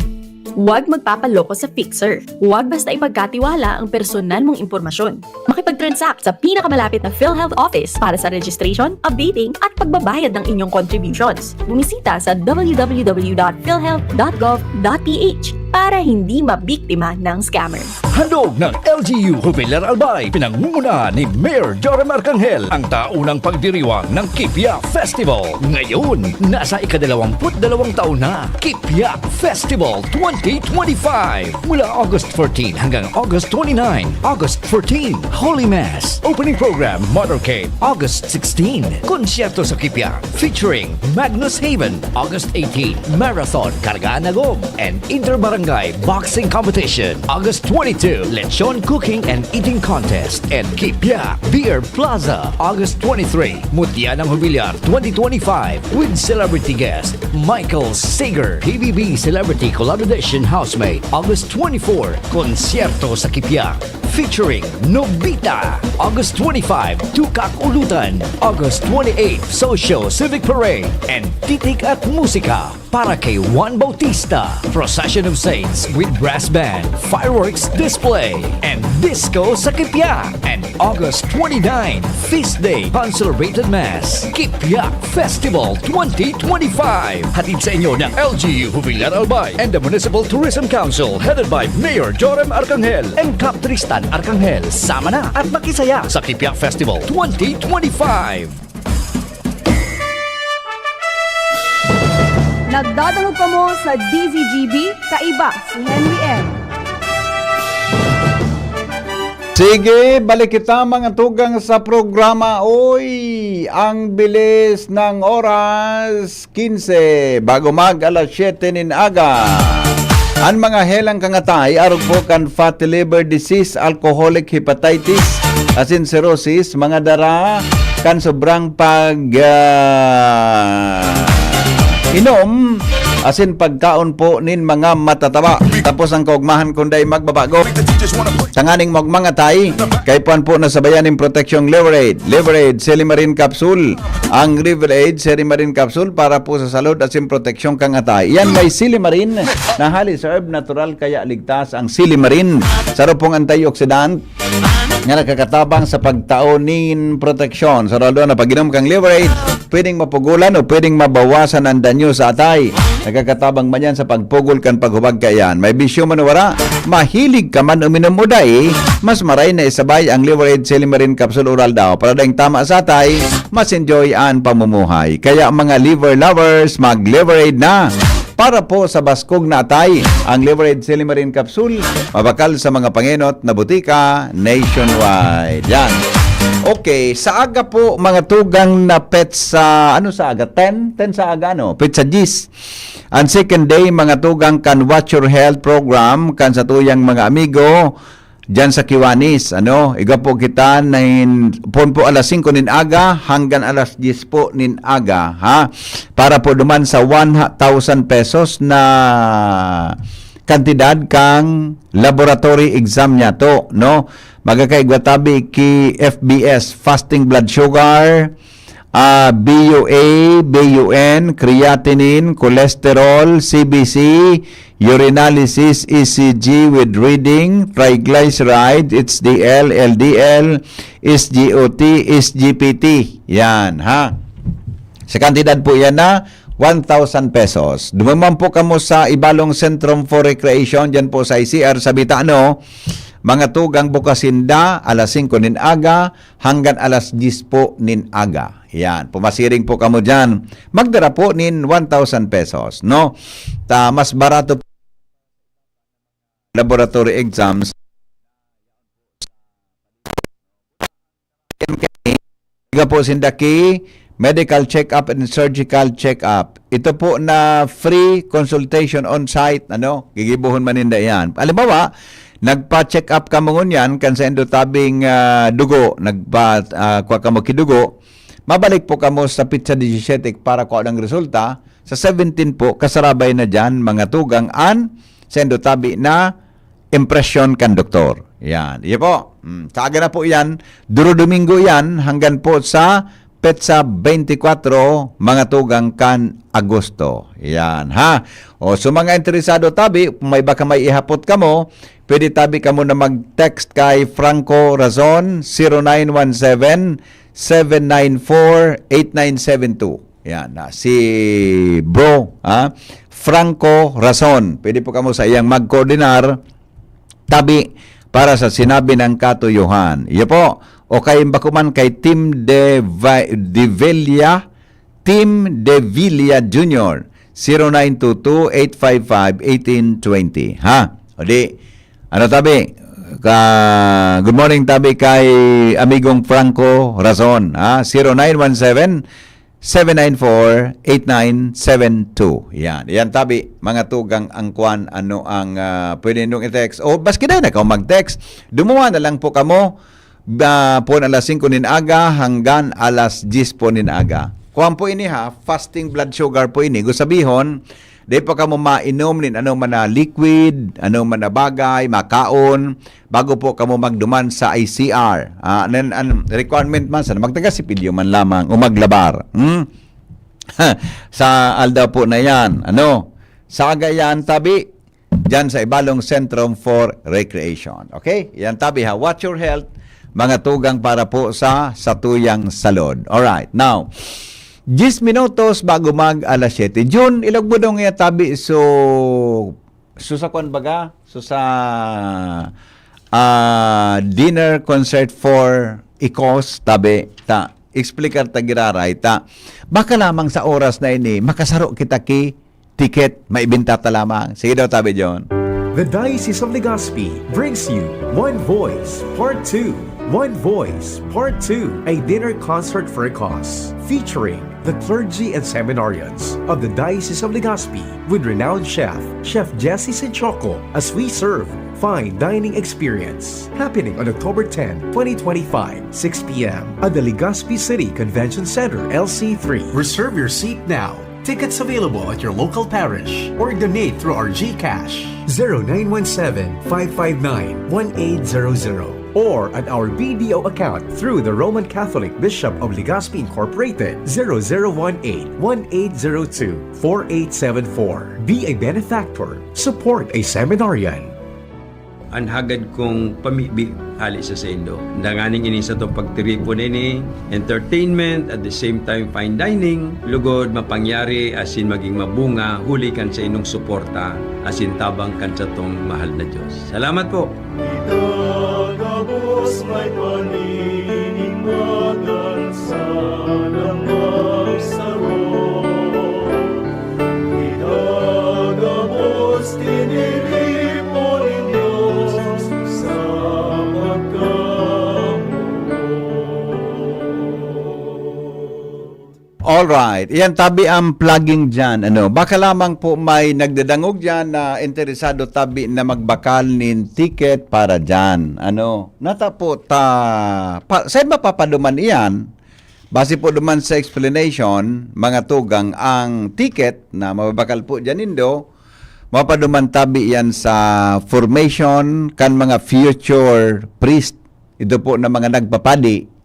Huwag magpapaloko sa Fixer. Huwag basta ipagkatiwala ang personal mong impormasyon. Makipag-transact sa pinakamalapit na PhilHealth office para sa registration, updating at pagbabayad ng inyong contributions. Bumisita sa www.philhealth.gov.ph para hindi mabiktima ng scammer. Handog ng LGU Jubilar Albay, pinangunguna ni Mayor Joram Arcangel ang taunang pagdiriwang ng Kipia Festival. Ngayon, nasa ika-22 taon na, Kipia Festival 2025. Mula August 14 hanggang August 29. August 14, Holy Mass. Opening program, Motorcade. August 16, konsyerto sa Kipia featuring Magnus Haven. August 18, Marathon, Kargaan Agom and Interbarangay Boxing Competition. August 22, Lechon Cooking and Eating Contest and Kipia Beer Plaza. August 23, Mutya ng Jubilar 2025 with celebrity guest Michael Sager, PBB Celebrity Collaboration Housemate. August 24, konsyerto sa Kipia featuring Nobita. August 25, Tukak Ulutan. August 28, Social Civic Parade and Titik at Musika para kay Juan Bautista. Procession of Saints with brass band, fireworks display, and disco sa Kipia. And August 29, Feast Day, Consolidated Mass, Kipia Festival 2025. Hatid sa inyo ng LGU Jubilar Albay and the Municipal Tourism Council headed by Mayor Joram Arcangel and Cap Tristan Arcangel. Sama na at makisaya sa Kipia Festival 2025. Nagdadalog ka mo sa DZGB, kaiba si Henry M. Sige, balik kita mga tugang sa programa. Oy, ang bilis ng oras, 15, bago mag alas 7 nin aga. Ang mga helang kangatay, arog po kan fatty liver disease, alcoholic hepatitis, asin cirrhosis, mga dara, kan sobrang inom, asin pagkaon po nin mga matataba. Tapos ang kaugmahan kunday magbabago. Tanganing mga tay, kay puan po nasabayan ng proteksyong Liverade. Liverade Silimarin Capsule. Ang Liverade Silimarin Capsule para po sa salud asin proteksyong kangatay. Yan may Silimarin na halis herb natural kaya ligtas ang Silimarin. Sarap pong antioxidant nga nakakatabang sa pagtaonin proteksyon. Sa ralo na pag-inom kang Liverade, pwedeng mapugulan o pwedeng mabawasan ang danyo sa atay. Nakakatabang man yan sa pagpugol kan paghubag kayan. May bisyo manawara, mahilig ka man uminom mo dahi, mas maray na isabay ang Liverade Silimarin Capsule Oral daw. Para dahing tama sa atay, mas enjoy ang pamumuhay. Kaya mga liver lovers, mag-Liverade na! Para po sa baskog na atay, ang Liverade Silimarin Capsule, mabakal sa mga pangenot na butika nationwide. Yan. Okay, sa aga po mga tugang na pets sa, sa aga? 10 sa aga, pets sa GIS. Ang second day, mga tugang kan Watch Your Health program, kan sa tuyang mga amigo, dyan sa Kiwanis, iga po kita pon po alas 5 nin aga hanggang alas 10 po nin aga, ha? Para po duman sa 1,000 pesos na kantidad kang laboratory exam niya to, no? Magkakaigwatabi ki FBS, fasting blood sugar, BUA, BUN, creatinine, cholesterol, CBC, urinalysis, ECG with reading, triglycerides, HDL, LDL, SGOT, SGPT. Yan, ha? Sa kantidad po yan na 1,000 pesos. Dumaman po kamo sa Ibalong Centrum for Recreation, dyan po sa ICR sa Bitano. Mga tugang bukasinda, alas 5 nin aga, hanggang alas 10 po nin aga. Yan, pumasiring po kamo dyan. Magdara po nin 1,000 pesos, no? Mas barato laboratory exams. Iga po sindaki medical check-up and surgical check-up. Ito po na free consultation on-site, gigibuhon man ninda yan. Halimbawa, nagpa-check up ka mo ngunyan, kan sa endotabing dugo, kuha ka mo kidugo, mabalik po ka mo sa pizza 17 para kuha ng resulta. Sa 17 po, kasarabay na dyan, mga tugang sa endotabi na impression kan doktor. Yan. Iya po. Saaga na po yan. Domingo yan hanggang po sa Petsa 24, mga tugang kan Agosto. Yan, ha? O, so mga interesado tabi, kung may baka may ihapot ka mo, pwede tabi ka mo na mag-text kay Franco Razon 0917-794-8972. Yan, si bro, Franco Razon. Pwede po ka mo sa iyang mag-coordinar tabi para sa sinabi ng katuyuhan. Iyo po. O kay bakuman kay Tim De Villa Jr. 0922-855-1820. Ha? O di, tabi? Good morning tabi kay amigong Franco Razon. 0917-794-8972. Yan tabi, mga tugang angkwan, ang pwede nung i-text. O baski na ikaw mag-text. Dumuha na lang po kamo po alas 5 nin aga hanggang alas 10 po nin aga. Kuwan po ini fasting blood sugar po ini. Gusabihon, di pa ka mo mainom nin man na liquid, man na bagay, makaon, bago po ka mo magduman sa ICR. Requirement man sa magtagasipilyo man lamang o maglabar. Sa aldaw po na yan. Sa agayan tabi, dyan sa Ibalong Centrum for Recreation. Okay? Yan tabi Watch your health, mga tugang para po sa Satuyang Salod. Alright, now, 10 minutos bago mag alas 7. June, ilog mo daw nga tabi, so sa kwan baga? So sa dinner concert for ICOS, tabi, explicar ta giraray, baka lamang sa oras na ini, makasaro kita ki ticket, maibinta ta lamang. Sige daw tabi, John. The Diocese of Legazpi brings you One Voice Part 2. One Voice Part 2, a dinner concert for a cause, featuring the clergy and seminarians of the Diocese of Legazpi with renowned Chef Jesse Senchoco, as we serve fine dining experience, happening on October 10, 2025, 6 p.m. at the Legazpi City Convention Center, LC3. Reserve your seat now. Tickets available at your local parish or donate through our GCash 0917-559-1800 or at our BDO account through the Roman Catholic Bishop of Legazpi Incorporated 0018-1802-4874. Be a benefactor. Support a seminarian. Anhagad kong pamibi ali sa sendo. Danganing ini sa to pagtiripo nini, entertainment at the same time fine dining, lugod mapangyari asin maging mabunga, huli kan sa inong suporta asin tabang kan sa tong mahal na Diyos. Salamat po. Itagabos may paninimagan sa namagsaro. Itagabos tiniripo ni Diyos sa Alright, iyan tabi ang plugging dyan. Baka lamang po may nagdadangog dyan na interesado tabi na magbakal nin ticket para dyan. Nata po saan mapapaduman iyan? Base po duman sa explanation, mga tugang, ang ticket na mababakal po dyan nindo, mapaduman tabi yan sa formation kan mga future priest. Ito po na mga nagpapadi.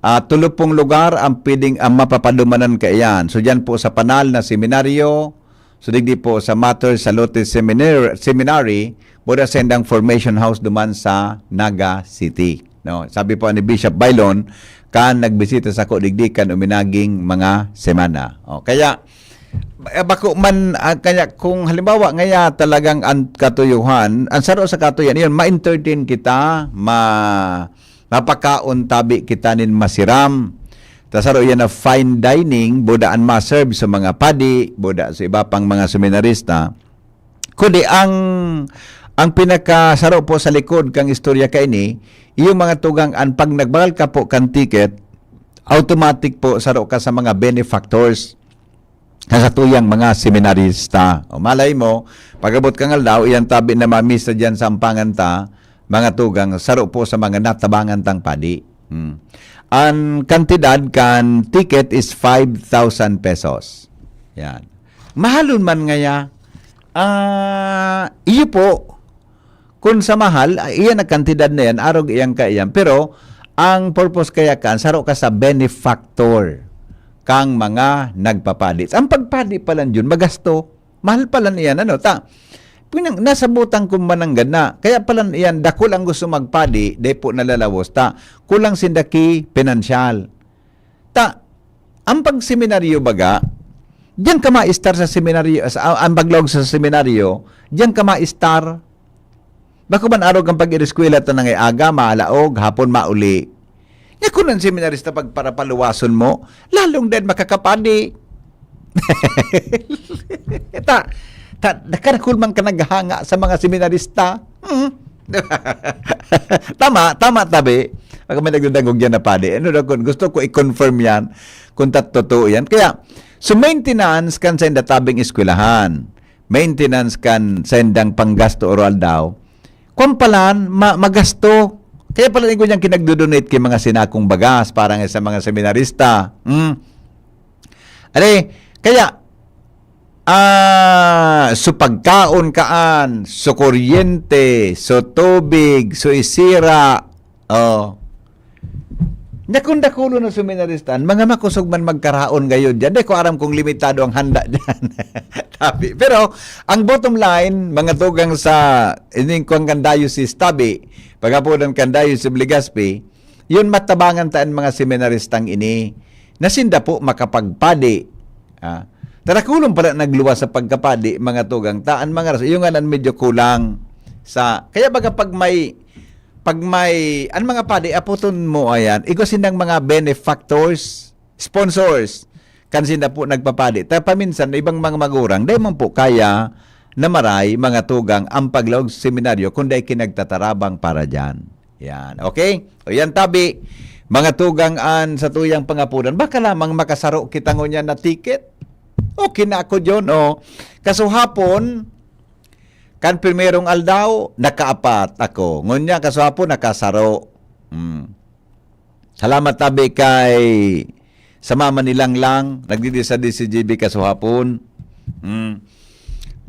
Tulo pong lugar ang pwedeng mapapadumanan kaiyan. So dyan po sa Panal na seminaryo, so digdi po sa Mater Salute Seminary, mula sendang formation house duman sa Naga City. Sabi po ni Bishop Bailon, kan nagbisita sa ko digdi kan uminaging mga semana. Kaya bako man kaya kung halimbawa ngaya talagang ang katuyuhan, ang saro sa katuyuhan, yun ma-entertain kita, mapakaon tabi kita nin masiram. Tasaro yan na fine dining, budaan ma-serve sa mga padi, buda sa iba pang mga seminarista. Kundi ang ang pinakasaro po sa likod kang istorya kay ini, yung mga tugang an pag nagbagal ka po kan ticket, automatic po saro ka sa mga benefactors sa tuyang mga seminarista. O malay mo, pagabot kang aldaw, iyan tabi na mamisa dyan sa ampangan ta, mga tugang, saro po sa mga natabangan tang padi. Ang kantidad kan ticket is 5,000 pesos. Yan. Mahalon man ngaya, iyo po, kung sa mahal, iyan ang kantidad na yan, arog iyang kaiyan. Pero, ang purpose kaya kan, saro ka sa benefactor kang mga nagpapadi. Ang pagpadi pa lang yun, magasto. Mahal pa lang iyan. Nasa butang kumananggan na. Kaya pa lang iyan, dakol ang gusto magpadi, de po nalalawos. Kulang sindaki pinansyal. Ang pagseminaryo baga, diyan ka ma-star sa seminaryo, ang baglog sa seminaryo, diyan ka ma-star. Bako man araw kang pag-ireskwela ito nang aga, maalaog, hapon mauli. Nga kung ang seminarista pag para paluwason mo, lalong din makakapadi. Nakarakul man ka naghanga sa mga seminarista. Tama tabi. Pag may nagdadangog yan na padi. Gusto ko i-confirm yan kung totoo yan. Kaya, so maintenance kan sa indatabing eskwelahan. Maintenance kan sa indang panggasto oral daw. Kung palan, magasto. Kaya pala ko niyang kinagdodonate kay mga sinakong bagas parang sa mga seminarista. Kaya, so pagkaon kaan, so kuryente, so tubig, so isira, Nakundakulo na seminaristan, mga makusog man magkaraon ngayon dyan. Di ko aram kung limitado ang handa dyan. Pero, ang bottom line, mga tugang sa ining kuang Diocese Tabi, pagapunan kan Diocese Legazpi, yun matabangan taan mga seminaristang ini, nasinda po makapagpadi. Tarakulong pala nagluwas sa pagkapadi, mga tugang taan, mga raso, yung anan medyo kulang sa, kaya baga pag may ang mga padi aputon mo ayan sindang mga benefactors, sponsors kansinda po nagpapadi paminsan ibang mga magurang dahil man po kaya na maray mga tugang ang paglaog seminaryo kundi kinagtatarabang para dyan. Yan, okay? O yan tabi mga tugang an sa tuyang pangapunan baka lamang makasaro kita ngunya na ticket okay na ako dyan kaso hapon kan primerong aldaw, nakaapat ako. Ngunya, kaswapo, nakasaro. Salamat tabi kay sa mama nilang lang, nagdidi sa DCGB kasuhapon.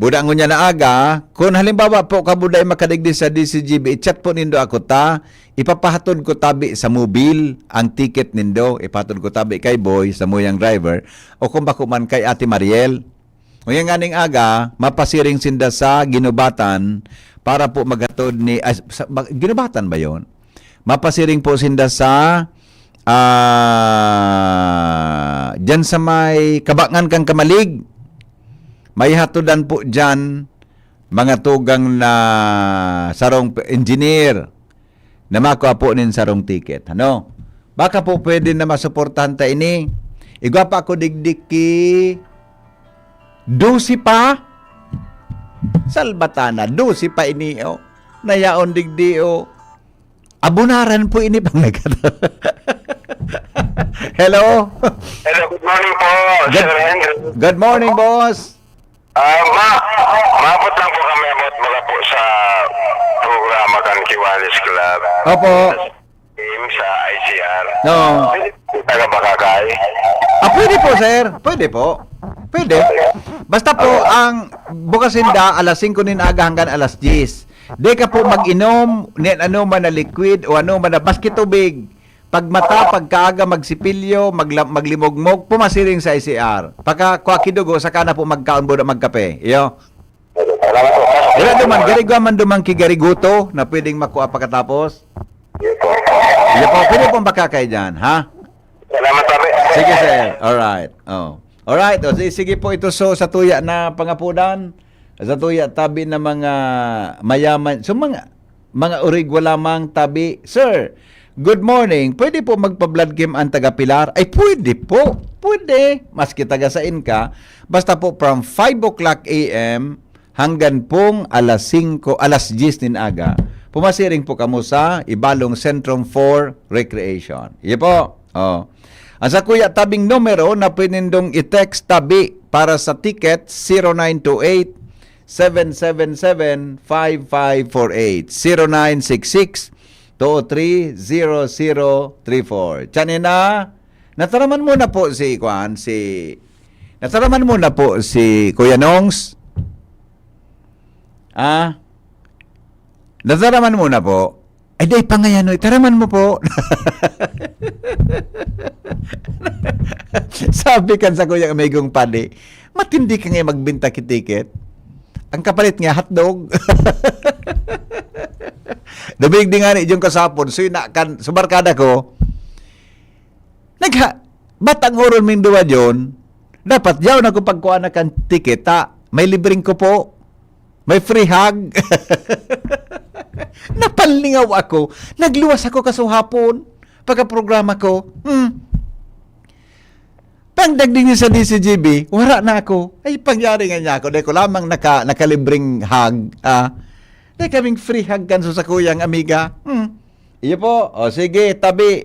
Buda ngunya na aga, kung halimbawa po kabuday makadigdi sa DCGB, i-chat po nindo ako ipapahatod ko tabi sa mobil ang ticket nindo, ipahatod ko tabi kay Boy, sa muyang driver, o kung bako man kay Ate Mariel. Ngayon nga ning aga, mapasiring sinda sa Ginubatan para po maghatod ni... Ginubatan ba yon? Mapasiring po sinda sa... dyan sa may Kabangan kang Kamalig. May hatodan po dyan mga tugang na sarong engineer na makuha po nin sarong ticket. Baka po pwede na masuportahan ta ini. Igwa pa ako digdiki... Dusi pa Salbatana, dusi pa ini nayaon digdi abunaran po ini pang Hello. Hello, good morning po, Sir Henry. Good morning, boss. Maabot lang po kami mga po sa programa kan Kiwanis Club. Opo. Sa ICR. No. Taga Bakakay. Pwede po, sir. Pwede po. Pwede. Basta po, ang bukasinda, alas 5 nin aga hanggang alas 10. Di ka po mag-inom, ano man na liquid, o ano man na, baski tubig. Pag mata, pagkaaga, magsipilyo, maglimogmog, pumasiring sa ICR. Pagka kwakidugo, saka na po magkaon mo na magkape. Iyo. Wala duman, garigwa man dumang kigariguto na pwedeng makuha pagkatapos. Iyo po, pwede pong bakakay dyan, ha? Salamat, tabi. Sige, sir. Alright. Alright. Sige po ito sa tuya na pangapunan. Sa tuya tabi na mga mayaman. So mga urigwa lamang tabi. Sir, good morning. Pwede po magpa-blood game ang taga-Pilar? Ay, pwede po. Pwede. Maski taga-sain ka. Basta po from 5 o'clock a.m. hanggang pong alas 10 nin aga, pumasiring po kamo sa Ibalong Centrum for Recreation. Iyan po. Oh. Ang sa kuya tabing numero na pinindong i-text tabi para sa ticket 0928-777-5548 0966-203-0034. Tiyan na, nataraman muna po si Kuya Nongs. Nataraman muna po. Ay, day pa ngayon, taraman mo po. Sabi kan sa Kuya Amigong Padi, matindi ka ngayon magbinta ticket. Ang kapalit nga, hotdog. Dabig di nga ni yung kasapon, subarkada ko, batang oron min duwa dyon, dapat yaw na ko pagkuha na kan ticket, may libreng ko po, may free hug. Napalingaw ako, nagluwas ako kasuhapon, pagka-programa ko, pangdagdig sa DCGB, wala na ako. Ay, pangyari nga niya ako. Dahil ko lamang nakalibreng hug. Dahil kaming free hug kan sa kuyang amiga. Iyo po. O, sige, tabi.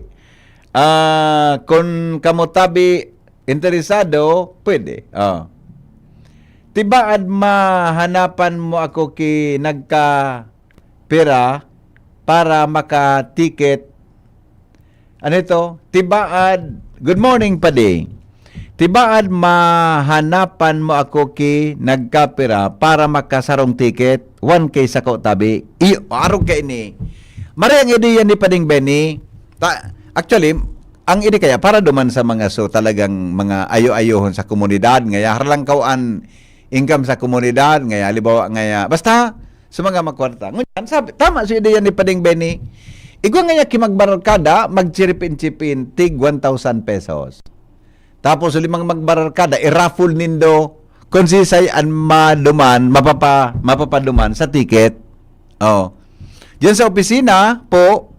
Kung kamo tabi interesado, pwede. Tibaad mahanapan mo ako nagka-pera para maka-ticket. Ano ito? Tibaad, good morning Padi. Tibaad mahanapan mo ako nagkapira para makasarong ticket 1K sa ko tabi. Araw ka ini. Marang ideya ni Pading Benny. Actually, ang ide kaya para duman sa mga talagang mga ayo-ayohon sa komunidad ngaya harlang kauan income sa komunidad ngaya halimbawa ngaya basta sa mga makwarta. Ngunyan sabi tama si ideya ni Pading Benny. Igwa ngaya kimagbarkada magchiripin-chipin tig 1,000 pesos. Tapos limang magbarkada, i-raffle nindo kung sisay an maduman, mapapaduman sa ticket. Diyan sa opisina po,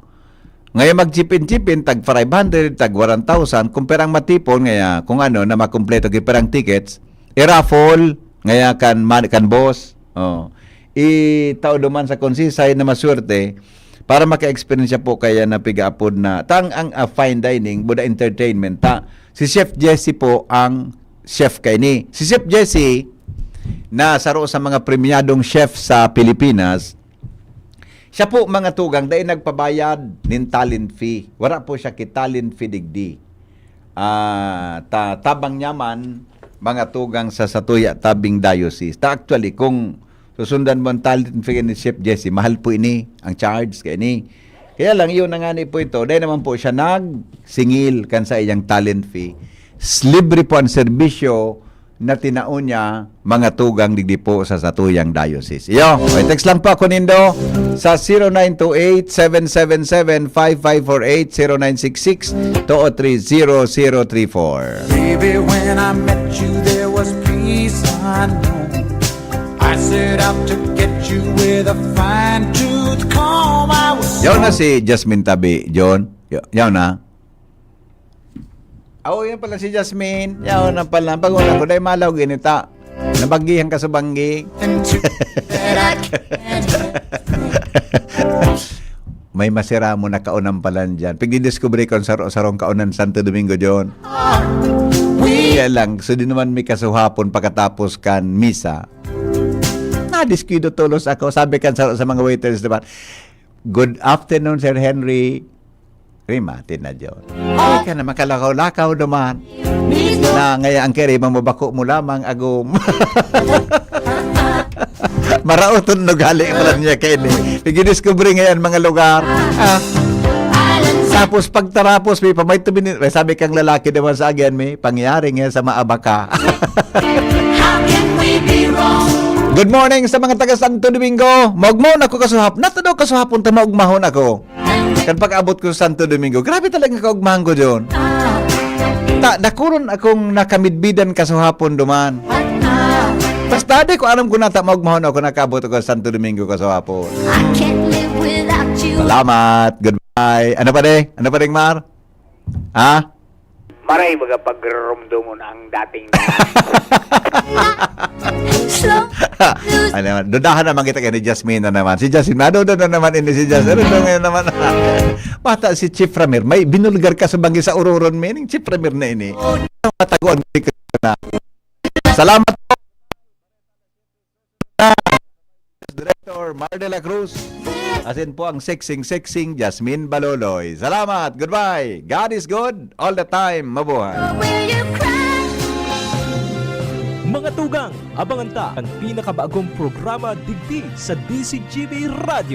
ngayon mag-chipin-chipin, tag 500, tag 1,000, kung perang matipon, ngaya kung ano, na makumpleto kay perang tickets, i-raffle, ngaya kan boss. I-tao duman sa kung sisay na maswerte, para maka-experience po kaya na piga-apod na ang fine dining, buda entertainment, si Chef Jesse po ang chef kay ni. Si Chef Jesse, na saro sa mga premiadong chef sa Pilipinas, siya po mga tugang, dahil nagpabayad nin talent fee. Wala po siya ki talent fee digdi. Tabang nyaman, mga tugang sa Satuya, tabing diocese. Actually, kung susundan mo ang talent fee ni Chef Jesse, mahal po ini ang charge kay ni. Kaya lang, yun na nga po ito. Dahil naman po siya nagsingil kan sa iyang talent fee. Libre po ang serbisyo na tinaon niya mga tugang digdi po sa Satuyang Diocese. Iyo, text lang po ako nindo sa 0928-777-5548, 0966-203-0034. Baby, when I met you, there was peace unknown. I set out to get you with a fine-tooth comb. I was Yaw na si Jasmine Tabi, John. Yaw na. Yan pala si Jasmine. Yaw na pala. Pag-una ko, dahil malaw ginita. Nabagihan ka sa banggi. May masira mo na kaunan pala dyan. Pagdidiscovery ko sarong kaunan Santo Domingo, John. Kaya lang, so di naman may kasuhapon pagkatapos kan misa. Diskido tulos ako. Sabi kan sa mga waiters, diba? Good afternoon, Sir Henry. Rimatin na John. Ay ka na makalakaw-lakaw naman. Na ngaya ang kere, mamabako mo lamang agum. Marauton no gali pala niya kayo. Pag-discovery ngayon mga lugar. Tapos pagtarapos, may pamay tuminin. Sabi kang lalaki naman sa agyan, may pangyari nga sa maabaka. How can we be wrong? Good morning sa mga taga Santo Domingo. Maugmahon ako kasuhap. Natado kasuhapon ta maugmahon ako. Kan pag-abot ko sa Santo Domingo, grabe talaga kaugmahan ko doon. Nakuron akong nakamidbidan kasuhapon duman. Basta di ko alam kung nata maugmahon ako nakabot ako sa Santo Domingo kasuhapon. Salamat. Goodbye. Ano pa de? Ano pa ding Mar? Maray baga pagrumdungon ang dating Ano, dudahan naman kita kay ni Jasmine na naman. Si Jasmine, ano na naman ini si Jasmine? Ano ngayon naman? Bata si Chief Ramir, may binulgar ka sa banggi sa ururon, meaning Chief Ramir na ini. Mataguan ko na. Salamat po. Director Mar de la Cruz. Asin po ang sexing Jasmine Baloloy. Salamat. Goodbye. God is good all the time. Mabuhay. Mga tugang, abangan ta ang pinakabagong programa digdi sa DCGB Radio.